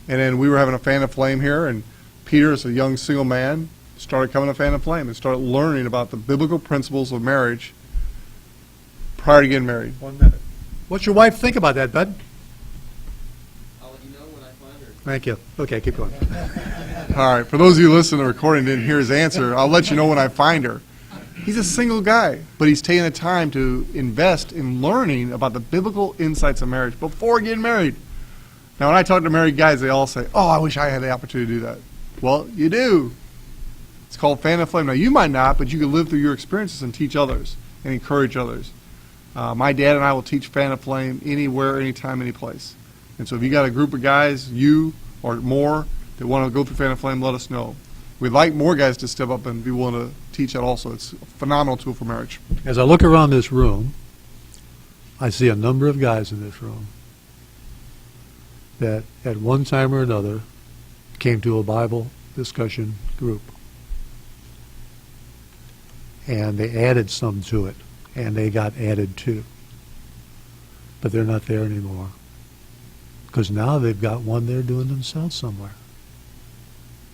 and then we were having a fan of flame here, and Peter, as a young single man, started coming a fan of flame and started learning about the biblical principles of marriage prior to getting married. 1 minute. What's your wife think about that, bud? I'll let you know when I find her. Thank you. Okay, keep going. All right, for those of you listening to the recording and didn't hear his answer, I'll let you know when I find her. He's a single guy, but he's taking the time to invest in learning about the biblical insights of marriage before getting married. Now, when I talk to married guys, they all say, oh, I wish I had the opportunity to do that. Well, you do. It's called fan of flame. Now, you might not, but you can live through your experiences and teach others and encourage others. My dad and I will teach fan of flame anywhere, anytime, any place. And so if you got a group of guys, you or more, that want to go through fan of flame, let us know. We'd like more guys to step up and be willing to teach that also. It's a phenomenal tool for marriage. As I look around this room, I see a number of guys in this room that at one time or another came to a Bible discussion group. And they added some to it, and they got added to. But they're not there anymore, because now they've got one they're doing themselves somewhere.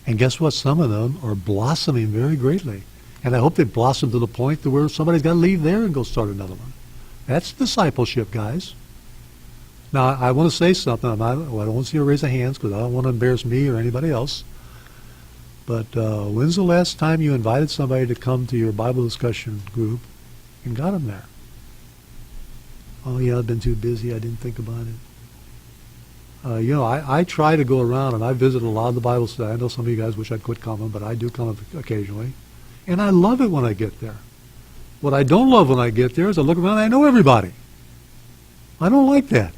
And guess what? Some of them are blossoming very greatly. And I hope they blossom to the point to where somebody's got to leave there and go start another one. That's discipleship, guys. Now, I want to say something. I don't want to see you raise a hands, because I don't want to embarrass me or anybody else. But when's the last time you invited somebody to come to your Bible discussion group and got them there? Oh, yeah, I've been too busy. I didn't think about it. I try to go around, and I visit a lot of the Bible studies. I know some of you guys wish I'd quit coming, but I do come occasionally. And I love it when I get there. What I don't love when I get there is I look around and I know everybody. I don't like that.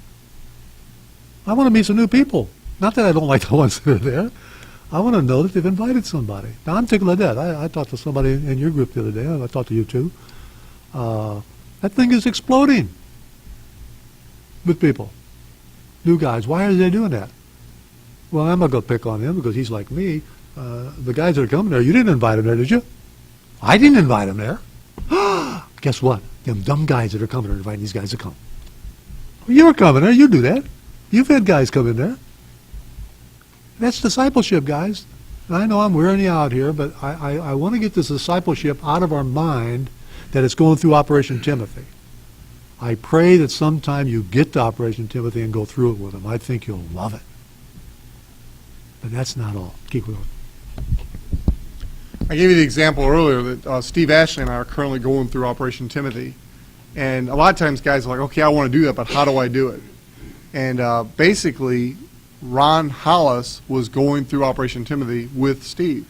I want to meet some new people. Not that I don't like the ones that are there. I want to know that they've invited somebody. Now, I'm tickled to death. I talked to somebody in your group the other day. I talked to you too. That thing is exploding with people. New guys. Why are they doing that? Well, I'm not going to pick on him because he's like me. The guys that are coming there, you didn't invite them there, did you? I didn't invite them there. Guess what? Them dumb guys that are coming are inviting these guys to come. Well, you're coming there. You do that. You've had guys come in there. That's discipleship, guys. And I know I'm wearing you out here, but I want to get this discipleship out of our mind that it's going through Operation Timothy. I pray that sometime you get to Operation Timothy and go through it with them. I think you'll love it. But that's not all. Keep going. I gave you the example earlier that Steve Ashley and I are currently going through Operation Timothy. And a lot of times guys are like, okay, I want to do that, but how do I do it? And basically, Ron Hollis was going through Operation Timothy with Steve.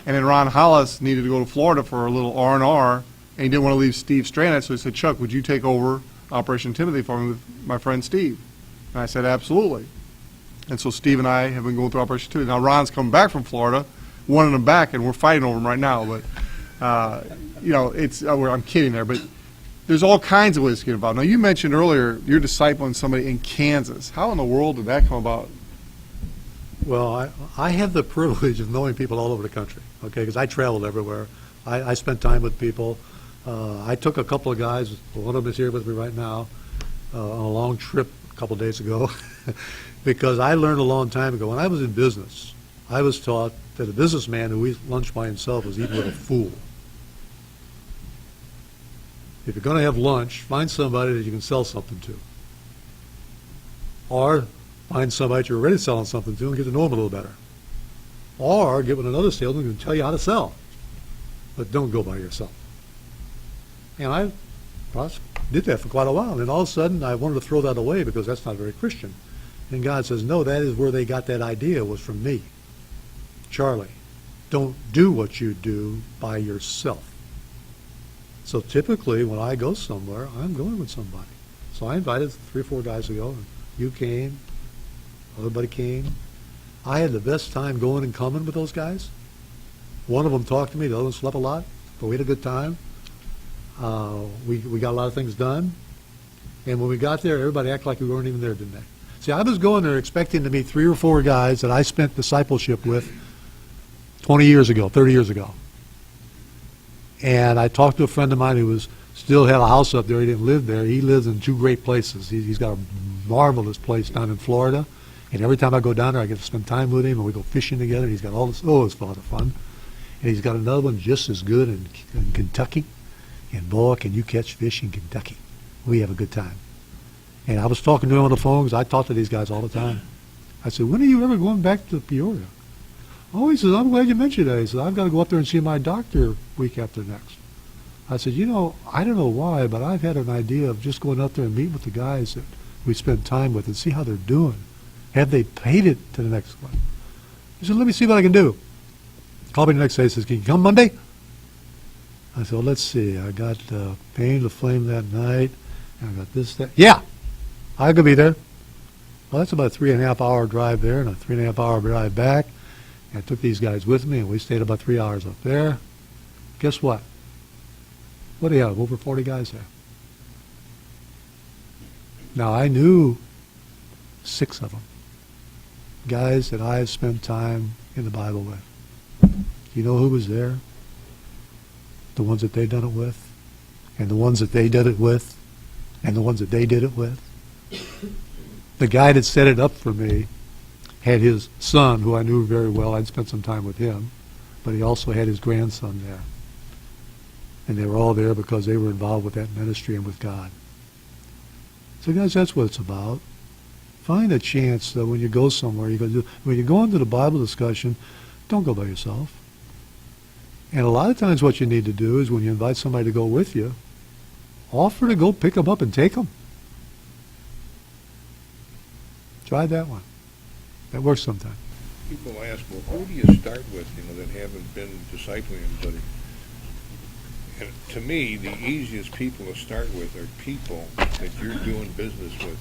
And then Ron Hollis needed to go to Florida for a little R&R, and he didn't want to leave Steve stranded, so he said, Chuck, would you take over Operation Timothy for me with my friend Steve? And I said, absolutely. And so Steve and I have been going through Operation Timothy. Now Ron's coming back from Florida, wanting him back, and we're fighting over him right now. But, I'm kidding there, but there's all kinds of ways to get involved. Now, you mentioned earlier you're discipling somebody in Kansas. How in the world did that come about? Well, I have the privilege of knowing people all over the country, okay, because I traveled everywhere. I spent time with people. I took a couple of guys, one of them is here with me right now, on a long trip a couple of days ago, because I learned a long time ago, when I was in business, I was taught that a businessman who eats lunch by himself was eating with a fool. if you're going to have lunch, find somebody that you can sell something to. Or find somebody that you're already selling something to and get to know them a little better. Or get with another salesman who can tell you how to sell. But don't go by yourself. And I did that for quite a while. And all of a sudden, I wanted to throw that away because that's not very Christian. And God says, no, that is where they got that idea, was from me. Charlie, don't do what you do by yourself. So typically, when I go somewhere, I'm going with somebody. So I invited 3 or 4 guys to go, and you came, everybody came. I had the best time going and coming with those guys. One of them talked to me, the other one slept a lot, but we had a good time. We got a lot of things done. And when we got there, everybody acted like we weren't even there, didn't they? See, I was going there expecting to meet 3 or 4 guys that I spent discipleship with 20 years ago, 30 years ago. And I talked to a friend of mine who still had a house up there. He didn't live there. He lives in 2 great places. He's got a marvelous place down in Florida. And every time I go down there, I get to spend time with him, and we go fishing together. He's got all this. Oh, it's a lot of fun. And he's got another one just as good in Kentucky. And boy, can you catch fish in Kentucky. We have a good time. And I was talking to him on the phone because I talk to these guys all the time. I said, when are you ever going back to Peoria? Oh, he says, I'm glad you mentioned that. He said, I've got to go up there and see my doctor week after next. I said, you know, I don't know why, but I've had an idea of just going up there and meeting with the guys that we spend time with and see how they're doing. Have they paid it to the next one? He said, let me see what I can do. Called me the next day. He says, can you come Monday? I said, well, let's see. I got Pain to Flame that night. And I got this, that. Yeah, I could be there. Well, that's about a 3.5-hour drive there and a 3.5-hour drive back. And I took these guys with me, and we stayed about 3 hours up there. Guess what? What do you have? Over 40 guys there. Now, I knew 6 of them. Guys that I have spent time in the Bible with. You know who was there? The ones that they done it with, and the ones that they did it with, and the ones that they did it with. The guy that set it up for me had his son, who I knew very well. I'd spent some time with him, but he also had his grandson there. And they were all there because they were involved with that ministry and with God. So guys, that's what it's about. Find a chance that when you go somewhere, when you go into the Bible discussion, don't go by yourself. And a lot of times what you need to do is when you invite somebody to go with you, offer to go pick them up and take them. Try that one. That works sometimes. People ask, well, who do you start with, that haven't been discipling anybody? And to me, the easiest people to start with are people that you're doing business with.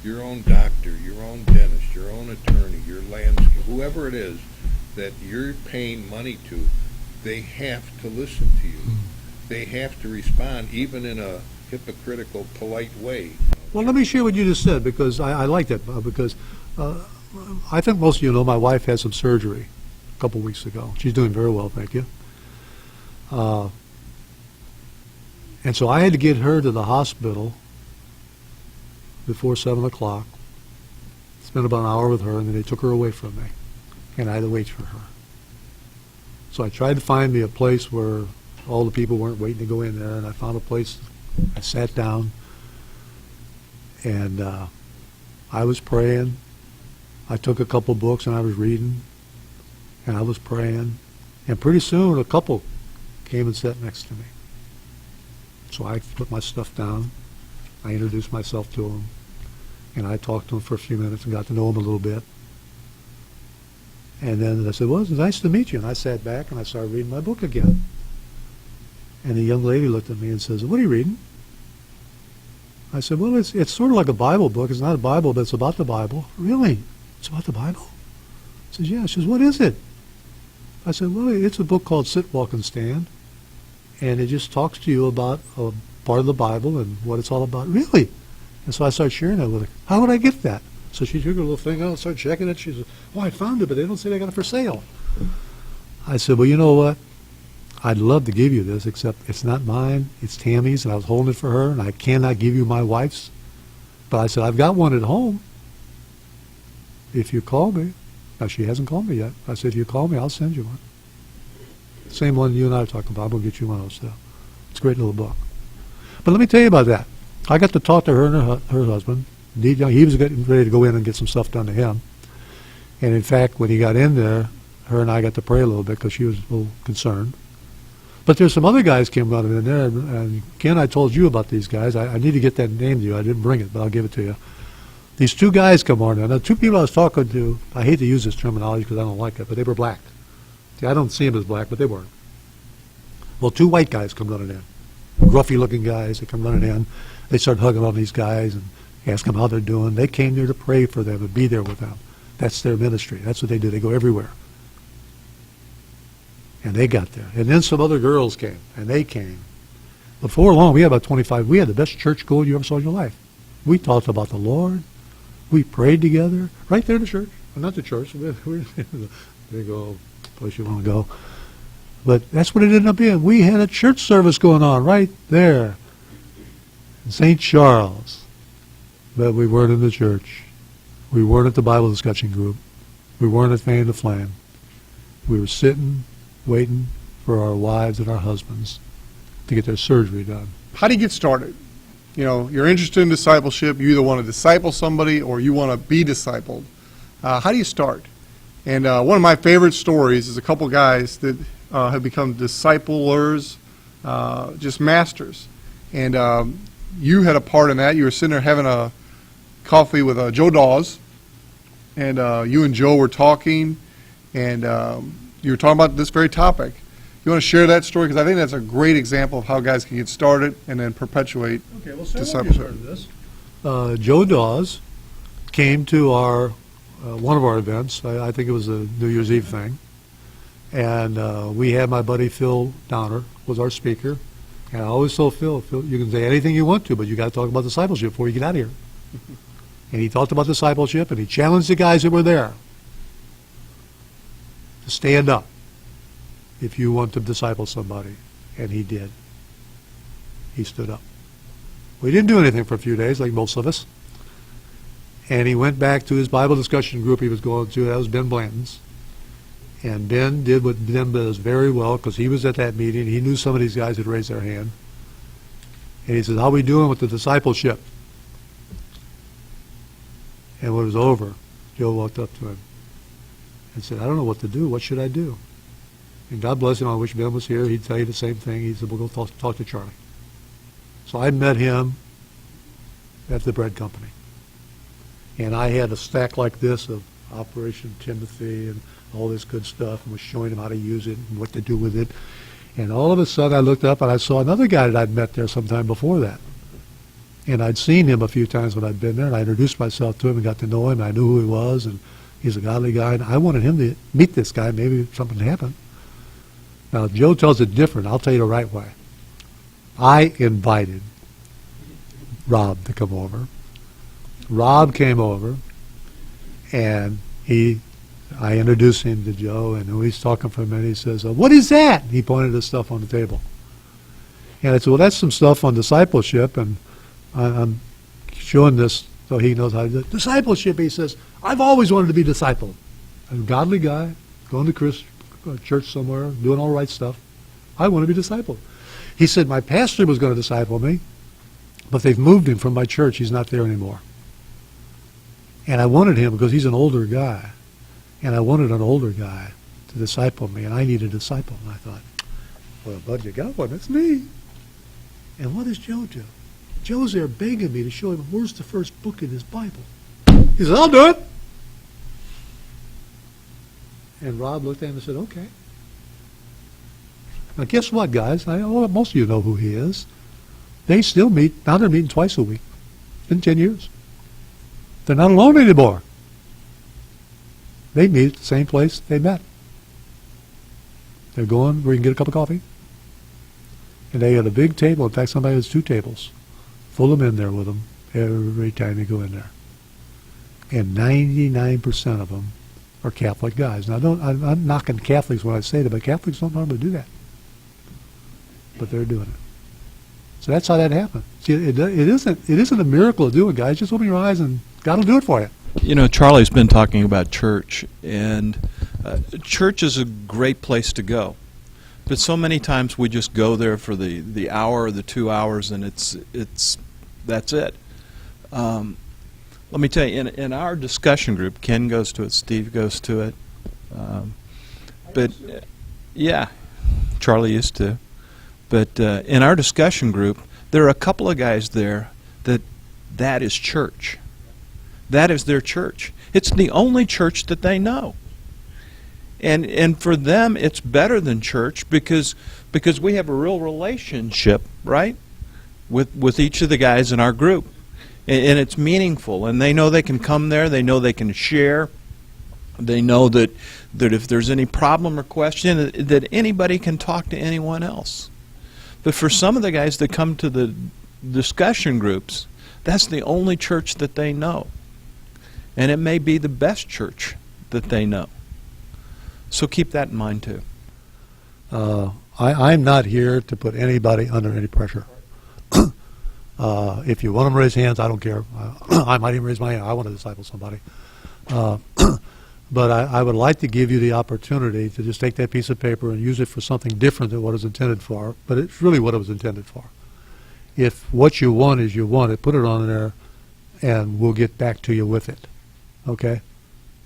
Your own doctor, your own dentist, your own attorney, your landscape, whoever it is that you're paying money to, they have to listen to you. They have to respond, even in a hypocritical, polite way. Well, let me share what you just said, because I like that, because I think most of you know my wife had some surgery a couple weeks ago. She's doing very well, thank you. And so I had to get her to the hospital before 7 o'clock, spent about an hour with her, and then they took her away from me, and I had to wait for her. So I tried to find me a place where all the people weren't waiting to go in there, and I found a place. I sat down, and I was praying. I took a couple books, and I was reading, and I was praying, and pretty soon a couple came and sat next to me. So I put my stuff down. I introduced myself to them, and I talked to them for a few minutes and got to know them a little bit. And then I said, well, it's nice to meet you. And I sat back and I started reading my book again. And the young lady looked at me and says, what are you reading? I said, well, it's sort of like a Bible book. It's not a Bible, but it's about the Bible. Really? It's about the Bible? She says, yeah. She says, what is it? I said, well, it's a book called Sit, Walk, and Stand. And it just talks to you about a part of the Bible and what it's all about. Really? And so I started sharing that with her. How would I get that? So she took her little thing out and started checking it. She said, oh, I found it, but they don't say they got it for sale. I said, well, you know what? I'd love to give you this, except it's not mine. It's Tammy's, and I was holding it for her, and I cannot give you my wife's. But I said, I've got one at home. If you call me. Now, she hasn't called me yet. I said, if you call me, I'll send you one. Same one you and I are talking about. I'm going to get you one of those stuff. It's a great little book. But let me tell you about that. I got to talk to her and her husband. He was getting ready to go in and get some stuff done to him. And in fact, when he got in there, her and I got to pray a little bit because she was a little concerned. But there's some other guys came running in there, and Ken, I told you about these guys. I need to get that name to you. I didn't bring it, but I'll give it to you. These two guys come on in. Now, two people I was talking to, I hate to use this terminology because I don't like it, but they were black. See, I don't see them as black, but they weren't. Well, two white guys come running in. Gruffy-looking guys, they come running in. They start hugging on these guys and ask them how they're doing. They came there to pray for them and be there with them. That's their ministry. That's what they do. They go everywhere. And they got there. And then some other girls came, and they came. Before long, we had about 25. We had the best church going you ever saw in your life. We talked about the Lord. We prayed together right there in the church. Well, not the church. There you go, place you want to go. But that's what it ended up being. We had a church service going on right there in St. Charles. But we weren't in the church. We weren't at the Bible discussion group. We weren't at Fan to Flame. We were sitting, waiting for our wives and our husbands to get their surgery done. How do you get started? You know, you're interested in discipleship. You either want to disciple somebody or you want to be discipled. How do you start? And one of my favorite stories is a couple guys that have become disciplers, just masters. And you had a part in that. You were sitting there having a coffee with Joe Dawes, and you and Joe were talking, and you were talking about this very topic. You want to share that story? Because I think that's a great example of how guys can get started and then perpetuate discipleship. Joe Dawes came to our one of our events. I think it was a New Year's Eve thing. And we had my buddy Phil Downer was our speaker. And I always told Phil, you can say anything you want to, but you got to talk about discipleship before you get out of here. And he talked about discipleship, and he challenged the guys that were there to stand up if you want to disciple somebody. And he did. He stood up. We didn't do anything for a few days, like most of us. And he went back to his Bible discussion group he was going to. That was Ben Blanton's. And Ben did what Ben does very well, because he was at that meeting. He knew some of these guys had raised their hand. And he said, how are we doing with the discipleship? And when it was over, Joe walked up to him and said, I don't know what to do. What should I do? And God bless him, I wish Ben was here. He'd tell you the same thing. He said, we'll go talk to Charlie. So I met him at the bread company. And I had a stack like this of Operation Timothy and all this good stuff, and was showing him how to use it and what to do with it. And all of a sudden I looked up and I saw another guy that I'd met there sometime before that. And I'd seen him a few times when I'd been there, and I introduced myself to him and got to know him. I knew who he was, and he's a godly guy. And I wanted him to meet this guy. Maybe something happened. Now, Joe tells it different. I'll tell you the right way. I invited Rob to come over. Rob came over, and I introduced him to Joe, and he's talking for a minute. He says, what is that? He pointed to stuff on the table. And I said, well, that's some stuff on discipleship, and I'm showing this so he knows how to do it. Discipleship, he says, I've always wanted to be discipled. I'm a godly guy, going to church somewhere, doing all right stuff. I want to be discipled. He said, my pastor was going to disciple me, but they've moved him from my church. He's not there anymore. And I wanted him because he's an older guy. And I wanted an older guy to disciple me, and I needed a disciple. And I thought, well, bud, you got one. That's me. And what does Joe do? Joe's there begging me to show him where's the first book in his Bible. He said, I'll do it. And Rob looked at him and said, okay. Now, guess what, guys? Most of you know who he is. They still meet. Now they're meeting twice a week. It's been 10 years. They're not alone anymore. They meet at the same place they met. They're going where you can get a cup of coffee. And they got a big table. In fact, somebody has 2 tables full of men there with them every time you go in there. And 99% of them are Catholic guys. Now, I'm not knocking Catholics when I say that, but Catholics don't normally do that. But they're doing it. So that's how that happened. See, it isn't a miracle to do it, guys. Just open your eyes and God will do it for you. You know, Charlie's been talking about church, and church is a great place to go. But so many times we just go there for the hour or the 2 hours, and that's it. Let me tell you, in our discussion group, Ken goes to it, Steve goes to it, but yeah, Charlie used to. But in our discussion group, there are a couple of guys there that is church. That is their church. It's the only church that they know. And for them, it's better than church because we have a real relationship, right, with each of the guys in our group. And it's meaningful. And they know they can come there. They know they can share. They know that if there's any problem or question, that anybody can talk to anyone else. But for some of the guys that come to the discussion groups, that's the only church that they know. And it may be the best church that they know. So keep that in mind too. I'm not here to put anybody under any pressure. If you want them to raise hands, I don't care. I might even raise my hand. I want to disciple somebody. But I would like to give you the opportunity to just take that piece of paper and use it for something different than what it was intended for. But it's really what it was intended for. If what you want is you want it, put it on there, and we'll get back to you with it. Okay?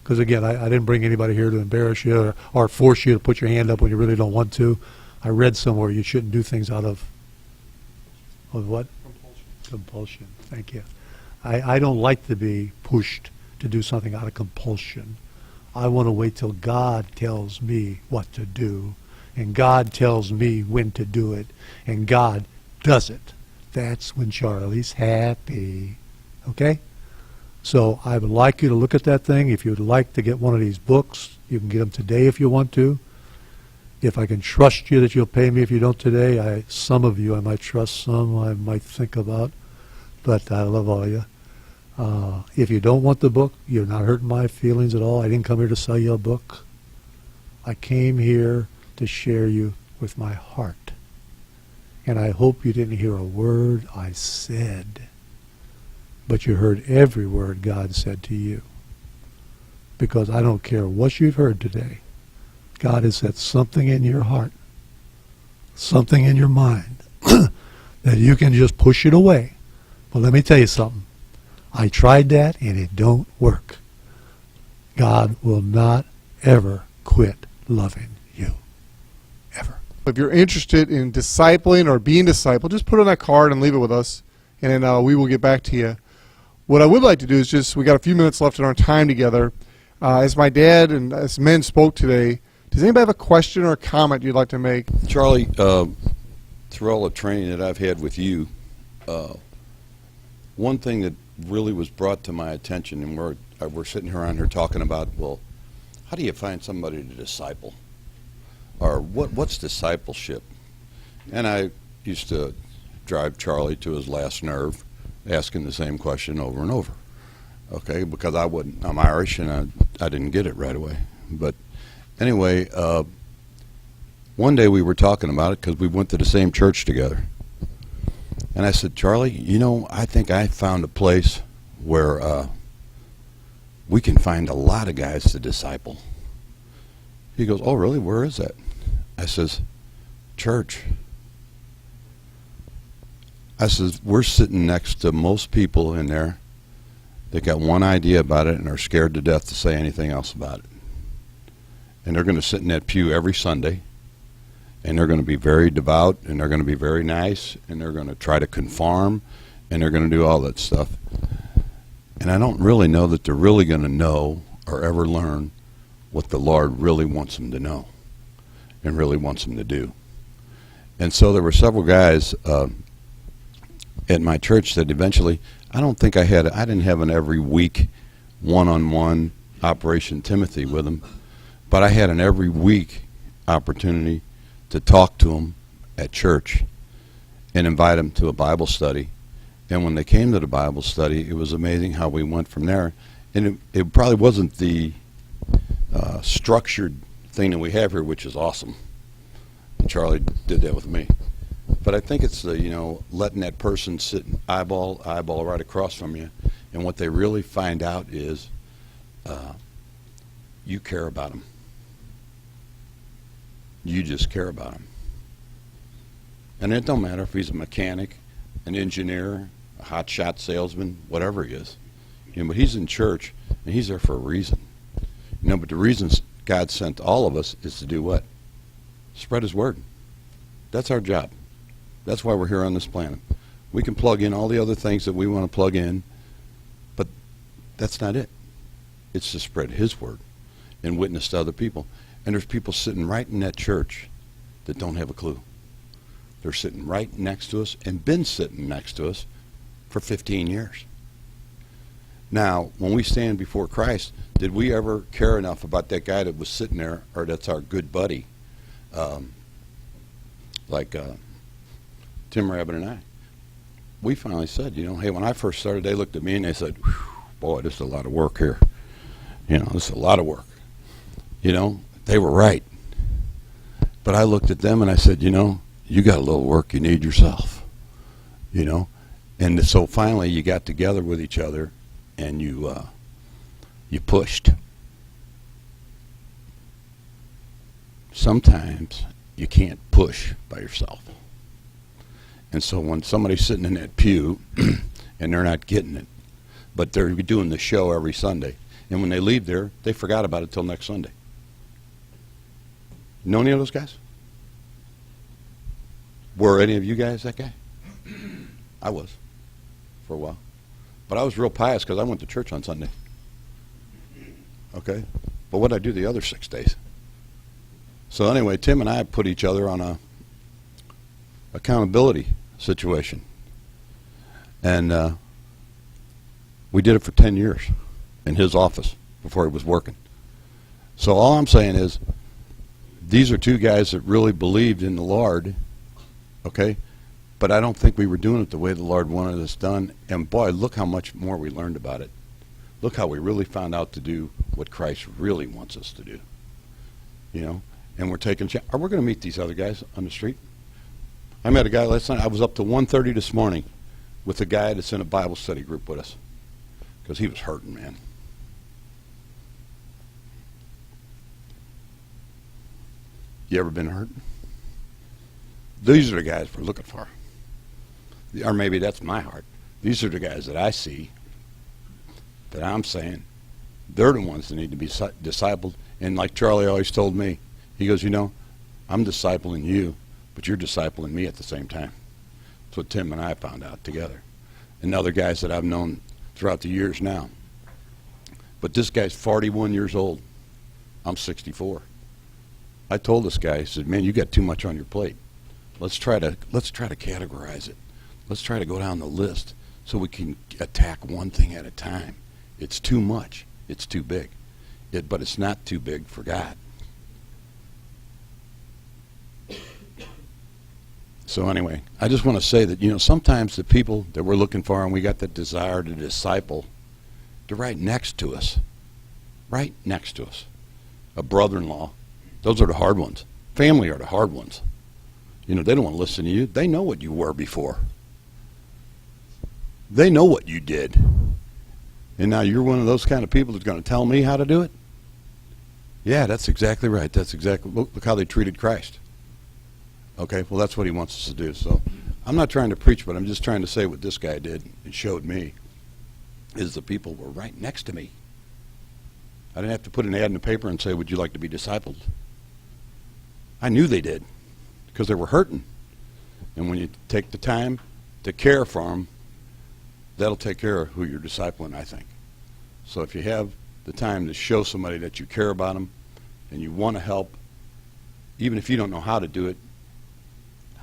Because, again, I didn't bring anybody here to embarrass you or force you to put your hand up when you really don't want to. I read somewhere you shouldn't do things out of what? Compulsion. Thank you. I don't like to be pushed to do something out of compulsion. I want to wait till God tells me what to do, and God tells me when to do it, and God does it. That's when Charlie's happy. Okay? So I would like you to look at that thing. If you would like to get one of these books, you can get them today if you want to. If I can trust you that you'll pay me if you don't today, some of you I might trust, some I might think about, but I love all of you. If you don't want the book, you're not hurting my feelings at all. I didn't come here to sell you a book. I came here to share you with my heart. And I hope you didn't hear a word I said, but you heard every word God said to you. Because I don't care what you've heard today. God has said something in your heart, something in your mind, that you can just push it away. But let me tell you something. I tried that, and it don't work. God will not ever quit loving you. Ever. If you're interested in discipling or being discipled, just put it on that card and leave it with us, and then we will get back to you. What I would like to do is we got a few minutes left in our time together. As my dad and as men spoke today, does anybody have a question or a comment you'd like to make? Charlie, through all the training that I've had with you, one thing that really was brought to my attention, and we're sitting around here talking about, well, how do you find somebody to disciple? Or what's discipleship? And I used to drive Charlie to his last nerve, asking the same question over and over. Okay, because I'm Irish and I didn't get it right away. But anyway, one day we were talking about it because we went to the same church together. And I said, Charlie, I think I found a place where we can find a lot of guys to disciple. He goes, oh, really? Where is that? I says, church. I says, we're sitting next to most people in there that got one idea about it and are scared to death to say anything else about it. And they're going to sit in that pew every Sunday, and they're going to be very devout, and they're going to be very nice, and they're going to try to conform, and they're going to do all that stuff. And I don't really know that they're really going to know or ever learn what the Lord really wants them to know and really wants them to do. And so there were several guys at my church that eventually, I didn't have an every week one-on-one Operation Timothy with them, but I had an every week opportunity to talk to them at church and invite them to a Bible study. And when they came to the Bible study, it was amazing how we went from there. And it probably wasn't the structured thing that we have here, which is awesome. And Charlie did that with me. But I think it's letting that person sit eyeball to eyeball right across from you, and what they really find out is you care about them. You just care about him. And it don't matter if he's a mechanic, an engineer, a hotshot salesman, whatever he is. But he's in church, and he's there for a reason. But the reasons God sent all of us is to do what? Spread his word. That's our job. That's why we're here on this planet. We can plug in all the other things that we want to plug in, but that's not it. It's to spread his word and witness to other people. And there's people sitting right in that church that don't have a clue. They're sitting right next to us and been sitting next to us for 15 years. Now, when we stand before Christ, did we ever care enough about that guy that was sitting there, or that's our good buddy, like Tim Rabbit and I? We finally said, hey, when I first started, they looked at me and they said, boy, this is a lot of work here. This is a lot of work. They were right. But I looked at them and I said, you got a little work you need yourself. And so finally you got together with each other and you pushed. Sometimes you can't push by yourself. And so when somebody's sitting in that pew and they're not getting it, but they're doing the show every Sunday, and when they leave there, they forgot about it till next Sunday. Know any of those guys? Were any of you guys that guy? I was, for a while. But I was real pious because I went to church on Sunday. Okay? But what did I do the other 6 days? So anyway, Tim and I put each other on a accountability situation. And we did it for 10 years in his office before he was working. So all I'm saying is, these are two guys that really believed in the Lord, okay? But I don't think we were doing it the way the Lord wanted us done. And boy, look how much more we learned about it. Look how we really found out to do what Christ really wants us to do. And we're taking are we going to meet these other guys on the street? I met a guy last night. I was up to 1:30 this morning with a guy that's in a Bible study group with us because he was hurting, man. You ever been hurt? These are the guys we're looking for. Or maybe that's my heart. These are the guys that I see that I'm saying they're the ones that need to be discipled. And like Charlie always told me, he goes, I'm discipling you, but you're discipling me at the same time. That's what Tim and I found out together. And other guys that I've known throughout the years now. But this guy's 41 years old. I'm 64. I told this guy, I said, man, you got too much on your plate. Let's try to categorize it. Let's try to go down the list so we can attack one thing at a time. It's too much. It's too big. But it's not too big for God. So anyway, I just want to say that, sometimes the people that we're looking for and we got that desire to disciple, they're right next to us. Right next to us. A brother-in-law. Those are the hard ones. Family are the hard ones. They don't want to listen to you. They know what you were before. They know what you did. And now you're one of those kind of people that's going to tell me how to do it? Yeah, that's exactly right. That's exactly, look how they treated Christ. Okay, well, that's what he wants us to do. So I'm not trying to preach, but I'm just trying to say what this guy did and showed me is the people were right next to me. I didn't have to put an ad in the paper and say, would you like to be discipled? I knew they did because they were hurting. And when you take the time to care for them, that'll take care of who you're discipling, I think. So if you have the time to show somebody that you care about them and you want to help, even if you don't know how to do it,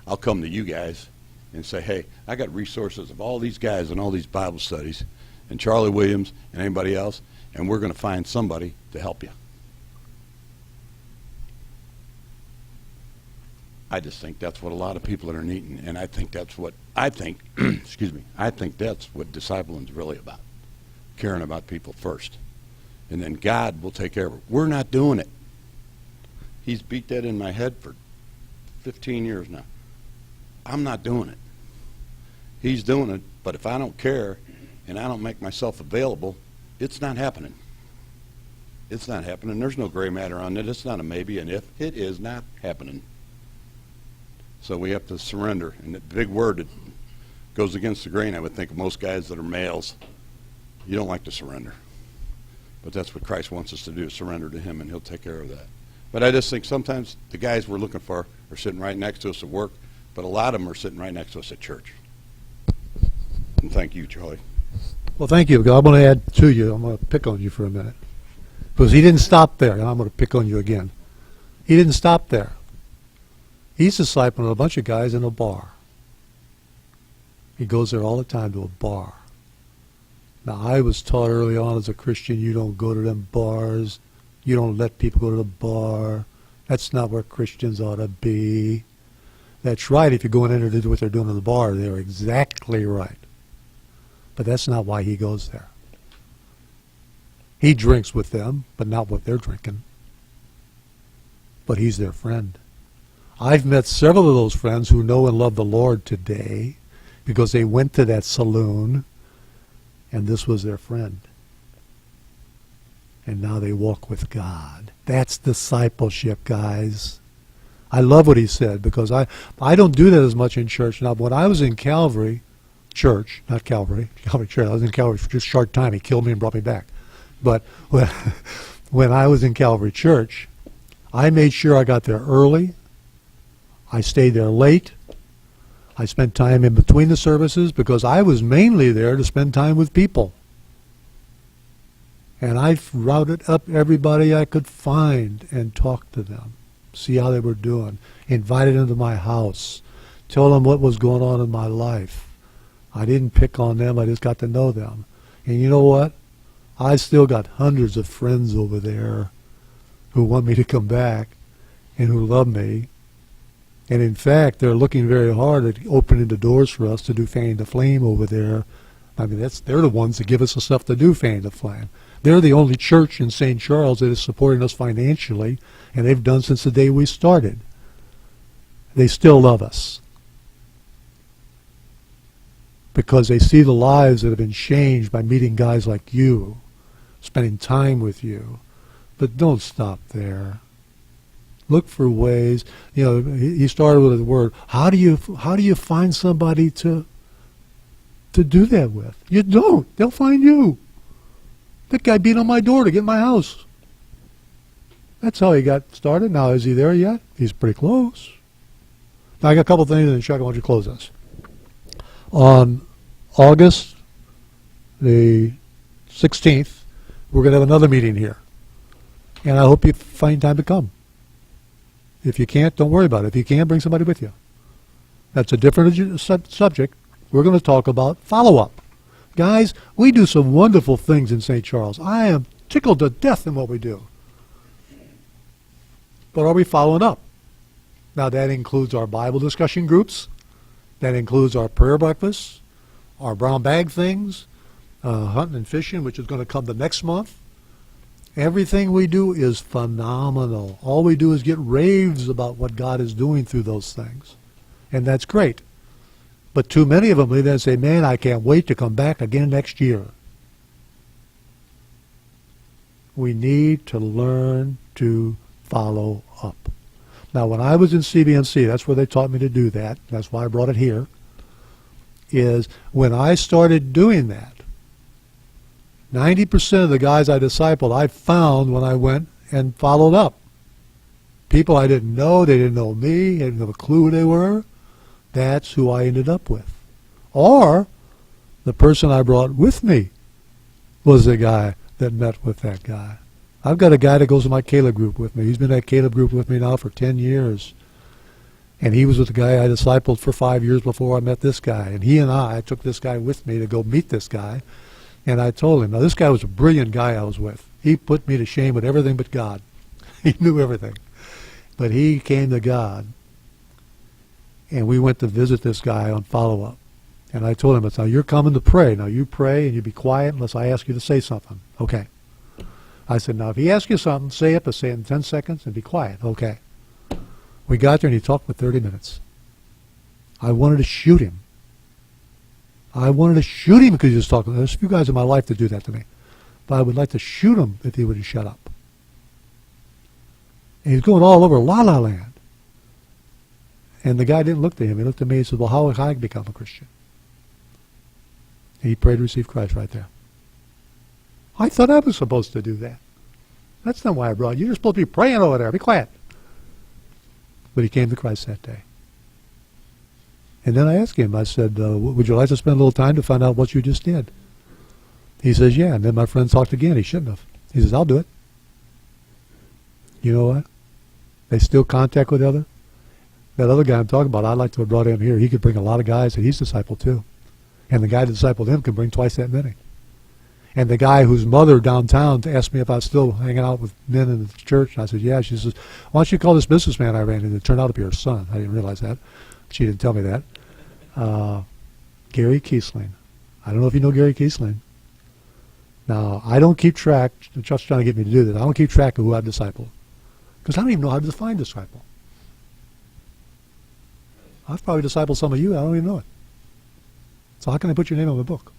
I'll come to you guys and say, hey, I got resources of all these guys and all these Bible studies and Charlie Williams and anybody else, and we're going to find somebody to help you. I just think that's what a lot of people are needing, and I think that's what excuse me, I think that's what discipling is really about. Caring about people first. And then God will take care of it. We're not doing it. He's beat that in my head for 15 years now. I'm not doing it. He's doing it, but if I don't care and I don't make myself available, it's not happening. It's not happening. There's no gray matter on it. It's not a maybe, and if it is not happening. So we have to surrender. And the big word that goes against the grain, I would think, of most guys that are males. You don't like to surrender. But that's what Christ wants us to do, surrender to him, and he'll take care of that. But I just think sometimes the guys we're looking for are sitting right next to us at work, but a lot of them are sitting right next to us at church. And thank you, Charlie. Well, thank you. I'm going to add to you. I'm going to pick on you for a minute. Because he didn't stop there, and I'm going to pick on you again. He didn't stop there. He's discipling a bunch of guys in a bar. He goes there all the time to a bar. Now, I was taught early on as a Christian, you don't go to them bars. You don't let people go to the bar. That's not where Christians ought to be. That's right. If you're going in there to do what they're doing in the bar, they're exactly right. But that's not why he goes there. He drinks with them, but not what they're drinking. But he's their friend. I've met several of those friends who know and love the Lord today because they went to that saloon and this was their friend. And now they walk with God. That's discipleship, guys. I love what he said because I don't do that as much in church. Now, when I was in Calvary Church, not Calvary Church, I was in Calvary for just a short time. He killed me and brought me back. But when I was in Calvary Church, I made sure I got there early. I stayed there late. I spent time in between the services because I was mainly there to spend time with people. And I routed up everybody I could find and talked to them, see how they were doing, invited them to my house, tell them what was going on in my life. I didn't pick on them, I just got to know them. And you know what? I still got hundreds of friends over there who want me to come back and who love me. And in fact, they're looking very hard at opening the doors for us to do Fanning the Flame over there. I mean, they're the ones that give us the stuff to do Fanning the Flame. They're the only church in St. Charles that is supporting us financially, and they've done since the day we started. They still love us because they see the lives that have been changed by meeting guys like you, spending time with you. But don't stop there. Look for ways. You know, he started with the word. How do you find somebody to do that with? You don't. They'll find you. That guy beat on my door to get in my house. That's how he got started. Now, is he there yet? He's pretty close. Now, I got a couple things, and Chuck, I want you to close this. On August the 16th, we're going to have another meeting here. And I hope you find time to come. If you can't, don't worry about it. If you can, bring somebody with you. That's a different subject. We're going to talk about follow-up. Guys, we do some wonderful things in St. Charles. I am tickled to death in what we do. But are we following up? Now, that includes our Bible discussion groups. That includes our prayer breakfasts, our brown bag things, hunting and fishing, which is going to come the next month. Everything we do is phenomenal. All we do is get raves about what God is doing through those things. And that's great. But too many of them leave there and say, man, I can't wait to come back again next year. We need to learn to follow up. Now, when I was in CBNC, that's where they taught me to do that. That's why I brought it here, is when I started doing that, 90% of the guys I discipled, I found when I went and followed up. People I didn't know, they didn't know me, they didn't have a clue who they were. That's who I ended up with. Or the person I brought with me was the guy that met with that guy. I've got a guy that goes to my Caleb group with me. He's been at Caleb group with me now for 10 years. And he was with the guy I discipled for 5 years before I met this guy. And he and I took this guy with me to go meet this guy. And I told him, now this guy was a brilliant guy I was with. He put me to shame with everything but God. He knew everything. But he came to God. And we went to visit this guy on follow-up. And I told him, now you're coming to pray. Now you pray and you be quiet unless I ask you to say something. Okay. I said, now if he asks you something, say it, but say it in 10 seconds and be quiet. Okay. We got there and he talked for 30 minutes. I wanted to shoot him. I wanted to shoot him because he was talking. There's a few guys in my life that do that to me. But I would like to shoot him if he wouldn't shut up. And he's going all over La La Land. And the guy didn't look to him. He looked at me and said, well, how can I become a Christian? He prayed to receive Christ right there. I thought I was supposed to do that. That's not why I brought you. You're supposed to be praying over there. Be quiet. But he came to Christ that day. And then I asked him, I said, would you like to spend a little time to find out what you just did? He says, yeah. And then my friend talked again. He shouldn't have. He says, I'll do it. You know what? They still contact with that other guy I'm talking about. I'd like to have brought him here. He could bring a lot of guys that he's discipled too. And the guy that discipled him can bring twice that many. And the guy whose mother downtown asked me if I was still hanging out with men in the church. And I said, yeah. She says, why don't you call this businessman I ran into? It turned out to be her son. I didn't realize that. She didn't tell me that. Gary Kiesling. I don't know if you know Gary Kiesling. Now, I don't keep track. The church's trying to get me to do this. I don't keep track of who I've discipled. Because I don't even know how to define disciple. I've probably discipled some of you. I don't even know it. So how can I put your name on the book?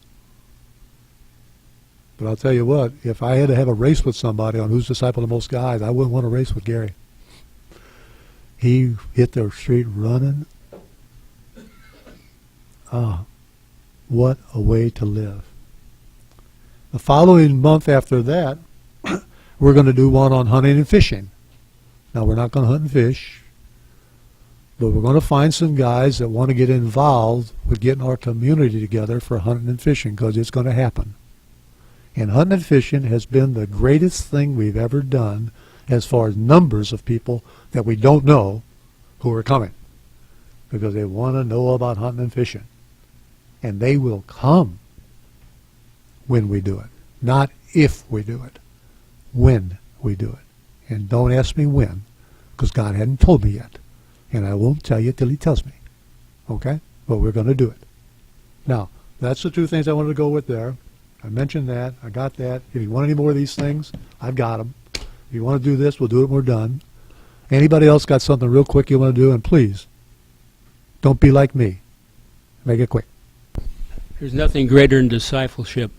But I'll tell you what, if I had to have a race with somebody on who's discipled the most guys, I wouldn't want to race with Gary. He hit the street running. What a way to live. The following month after that, we're going to do one on hunting and fishing. Now, we're not going to hunt and fish, but we're going to find some guys that want to get involved with getting our community together for hunting and fishing, because it's going to happen. And hunting and fishing has been the greatest thing we've ever done as far as numbers of people that we don't know who are coming, because they want to know about hunting and fishing. And they will come when we do it. Not if we do it. When we do it. And don't ask me when, because God hadn't told me yet. And I won't tell you till he tells me. Okay? But we're going to do it. Now, that's the two things I wanted to go with there. I mentioned that. I got that. If you want any more of these things, I've got them. If you want to do this, we'll do it when we're done. Anybody else got something real quick you want to do? And please, don't be like me. Make it quick. There's nothing greater than discipleship.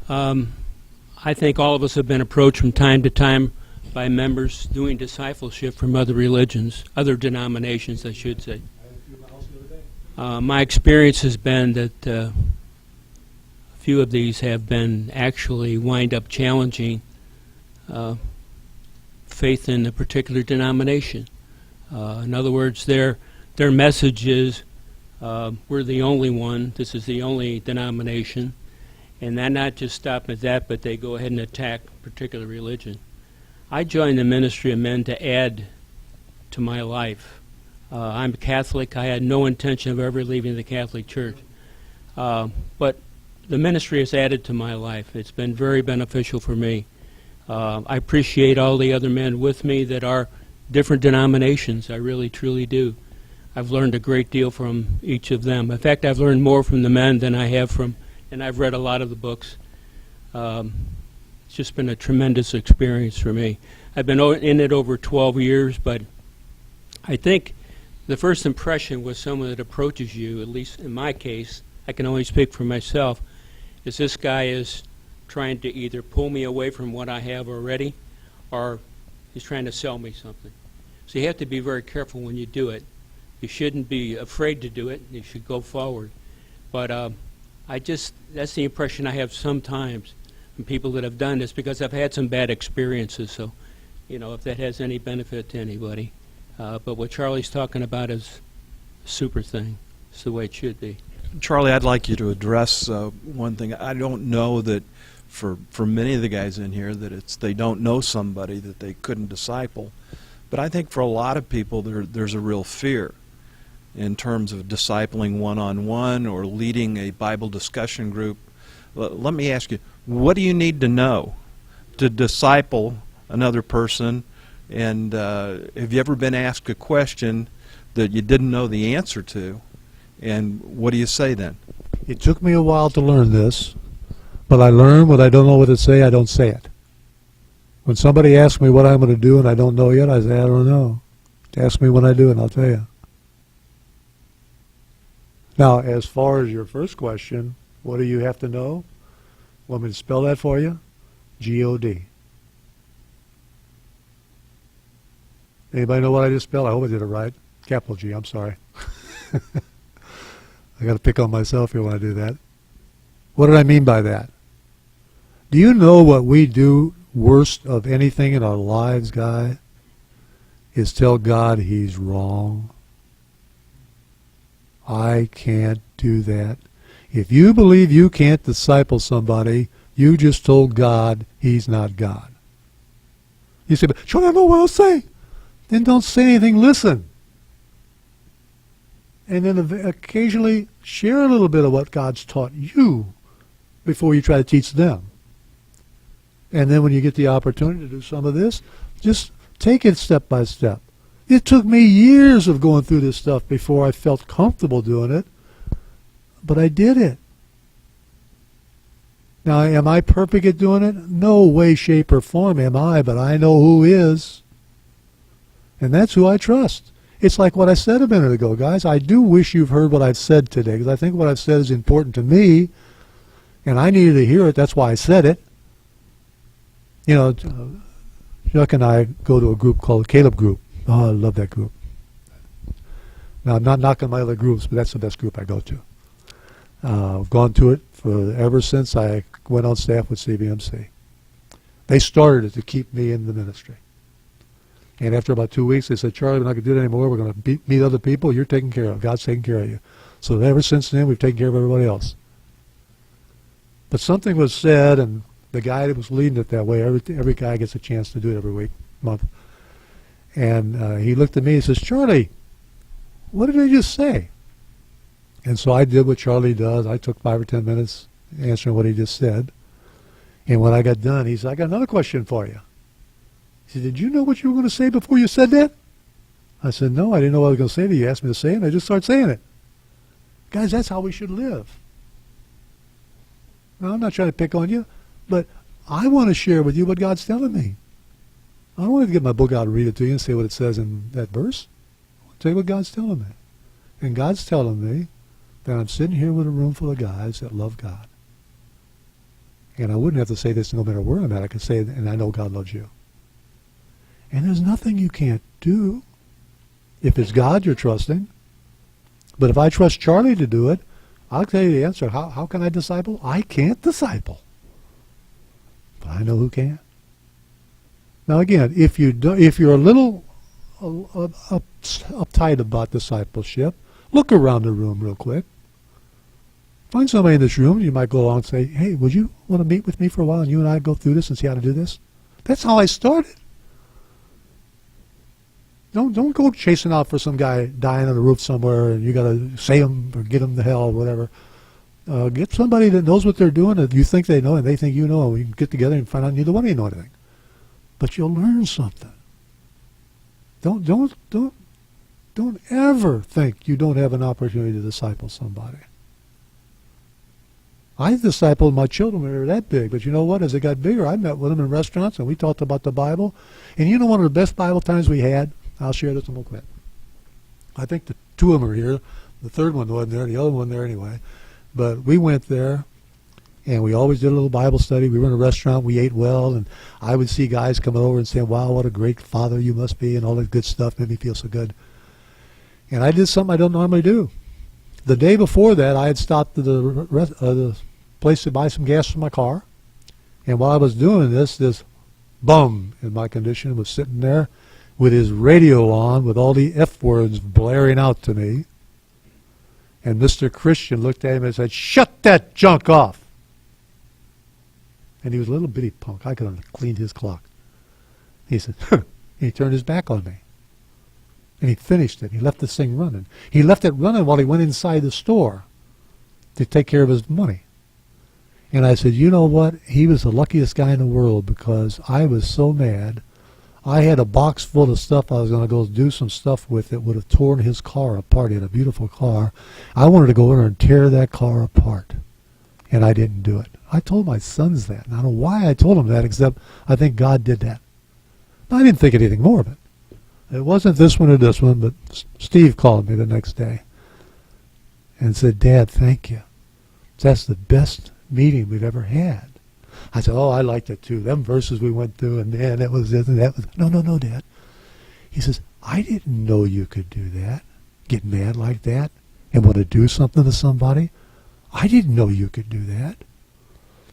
I think all of us have been approached from time to time by members doing discipleship from other religions, other denominations, I should say. My experience has been that a few of these have been actually wind up challenging faith in a particular denomination. In other words, their message is, we're the only one, this is the only denomination, and they're not just stopping at that, but they go ahead and attack a particular religion. I joined the ministry of men to add to my life. I'm a Catholic. I had no intention of ever leaving the Catholic Church. But the ministry has added to my life. It's been very beneficial for me. I appreciate all the other men with me that are different denominations. I really, truly do. I've learned a great deal from each of them. In fact, I've learned more from the men than I have from, and I've read a lot of the books. It's just been a tremendous experience for me. I've been in it over 12 years, but I think the first impression with someone that approaches you, at least in my case, I can only speak for myself, is this guy is trying to either pull me away from what I have already, or he's trying to sell me something. So you have to be very careful when you do it. You shouldn't be afraid to do it. You should go forward. But that's the impression I have sometimes from people that have done this, because I've had some bad experiences. So, if that has any benefit to anybody. But what Charlie's talking about is a super thing. It's the way it should be. Charlie, I'd like you to address one thing. I don't know that for many of the guys in here that they don't know somebody that they couldn't disciple. But I think for a lot of people there's a real fear in terms of discipling one-on-one or leading a Bible discussion group. Let me ask you, what do you need to know to disciple another person? And have you ever been asked a question that you didn't know the answer to? And what do you say then? It took me a while to learn this, but I learned when I don't know what to say, I don't say it. When somebody asks me what I'm going to do and I don't know yet, I say, I don't know. Ask me when I do and I'll tell you. Now, as far as your first question, what do you have to know? Want me to spell that for you? G-O-D. Anybody know what I just spelled? I hope I did it right. Capital G, I'm sorry. I got to pick on myself here when I do that. What did I mean by that? Do you know what we do worst of anything in our lives, guy? Is tell God he's wrong. I can't do that. If you believe you can't disciple somebody, you just told God he's not God. You say, but sure, I know what I'll say. Then don't say anything, listen. And then occasionally share a little bit of what God's taught you before you try to teach them. And then when you get the opportunity to do some of this, just take it step by step. It took me years of going through this stuff before I felt comfortable doing it, but I did it. Now, am I perfect at doing it? No way, shape, or form am I, but I know who is. And that's who I trust. It's like what I said a minute ago, guys. I do wish you've heard what I've said today, because I think what I've said is important to me, and I needed to hear it. That's why I said it. You know, Chuck and I go to a group called the Caleb Group. Oh, I love that group. Now, I'm not knocking my other groups, but that's the best group I go to. I've gone to it ever since I went on staff with CBMC. They started it to keep me in the ministry. And after about 2 weeks, they said, Charlie, we're not going to do it anymore. We're going to meet other people. You're taken care of. God's taking care of you. So ever since then, we've taken care of everybody else. But something was said, and the guy that was leading it that way, every guy gets a chance to do it every month. And he looked at me and says, Charlie, what did I just say? And so I did what Charlie does. I took 5 or 10 minutes answering what he just said. And when I got done, he said, I got another question for you. He said, did you know what you were going to say before you said that? I said, no, I didn't know what I was going to say to you. You asked me to say it, and I just started saying it. Guys, that's how we should live. Now, I'm not trying to pick on you, but I want to share with you what God's telling me. I don't want to get my book out and read it to you and say what it says in that verse. I want to tell you what God's telling me. And God's telling me that I'm sitting here with a room full of guys that love God. And I wouldn't have to say this no matter where I'm at. I could say, and I know God loves you. And there's nothing you can't do if it's God you're trusting. But if I trust Charlie to do it, I'll tell you the answer. How can I disciple? I can't disciple. But I know who can. Now again, if you're a little uptight about discipleship, look around the room real quick. Find somebody in this room, you might go along and say, hey, would you want to meet with me for a while and you and I go through this and see how to do this? That's how I started. Don't go chasing out for some guy dying on the roof somewhere and you got to say him or get him to hell or whatever. Get somebody that knows what they're doing that you think they know and they think you know, and we can get together and find out neither one of you know anything. But you'll learn something. Don't ever think you don't have an opportunity to disciple somebody. I discipled my children when they were that big, but you know what? As they got bigger, I met with them in restaurants and we talked about the Bible. And you know one of the best Bible times we had? I'll share this and we'll quit. I think the two of them are here. The third one wasn't there, the other one there anyway. But we went there, and we always did a little Bible study. We were in a restaurant. We ate well, and I would see guys coming over and saying, wow, what a great father you must be, and all that good stuff made me feel so good. And I did something I don't normally do. The day before that, I had stopped at the place to buy some gas for my car. And while I was doing this bum in my condition was sitting there with his radio on with all the F words blaring out to me. And Mr. Christian looked at him and said, shut that junk off. And he was a little bitty punk. I could have cleaned his clock. He said, huh. He turned his back on me. And he finished it. He left this thing running. He left it running while he went inside the store to take care of his money. And I said, you know what? He was the luckiest guy in the world because I was so mad. I had a box full of stuff I was going to go do some stuff with that would have torn his car apart. He had a beautiful car. I wanted to go in there and tear that car apart. And I didn't do it. I told my sons that. And I don't know why I told them that, except I think God did that. I didn't think anything more of it. It wasn't this one or this one, but Steve called me the next day and said, Dad, thank you. That's the best meeting we've ever had. I said, oh, I liked it too. Them verses we went through, and man, that was this and that was. No, Dad. He says, I didn't know you could do that, get mad like that, and want to do something to somebody. I didn't know you could do that.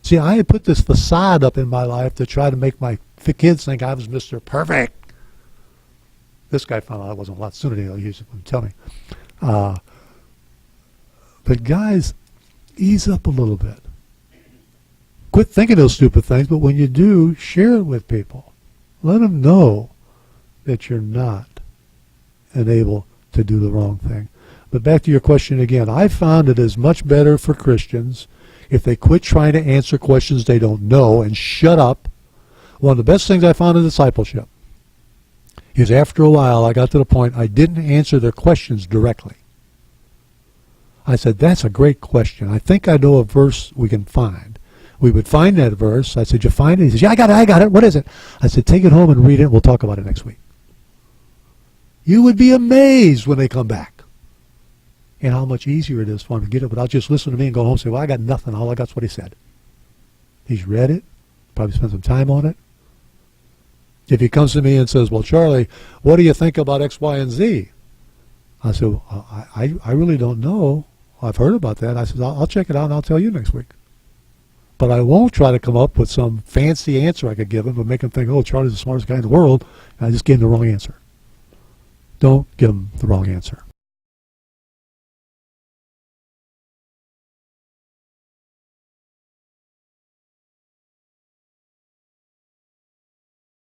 See, I had put this facade up in my life to try to make my kids think I was Mr. Perfect. This guy found out I wasn't a lot sooner than he used to tell me. But guys, ease up a little bit. Quit thinking those stupid things, but when you do, share it with people. Let them know that you're not unable to do the wrong thing. But back to your question again, I found it is much better for Christians if they quit trying to answer questions they don't know and shut up. One of the best things I found in discipleship is after a while I got to the point I didn't answer their questions directly. I said, that's a great question. I think I know a verse we can find. We would find that verse. I said, you find it? He says, yeah, I got it. What is it? I said, take it home and read it. We'll talk about it next week. You would be amazed when they come back and how much easier it is for them to get it without just listening to me and go home and say, well, I got nothing. All I got's what he said. He's read it, probably spent some time on it. If he comes to me and says, well, Charlie, what do you think about X, Y, and Z? I said, well, I really don't know. I've heard about that. I said, I'll check it out and I'll tell you next week. But I won't try to come up with some fancy answer I could give him and make him think, oh, Charlie's the smartest guy in the world, and I just gave him the wrong answer. Don't give him the wrong answer.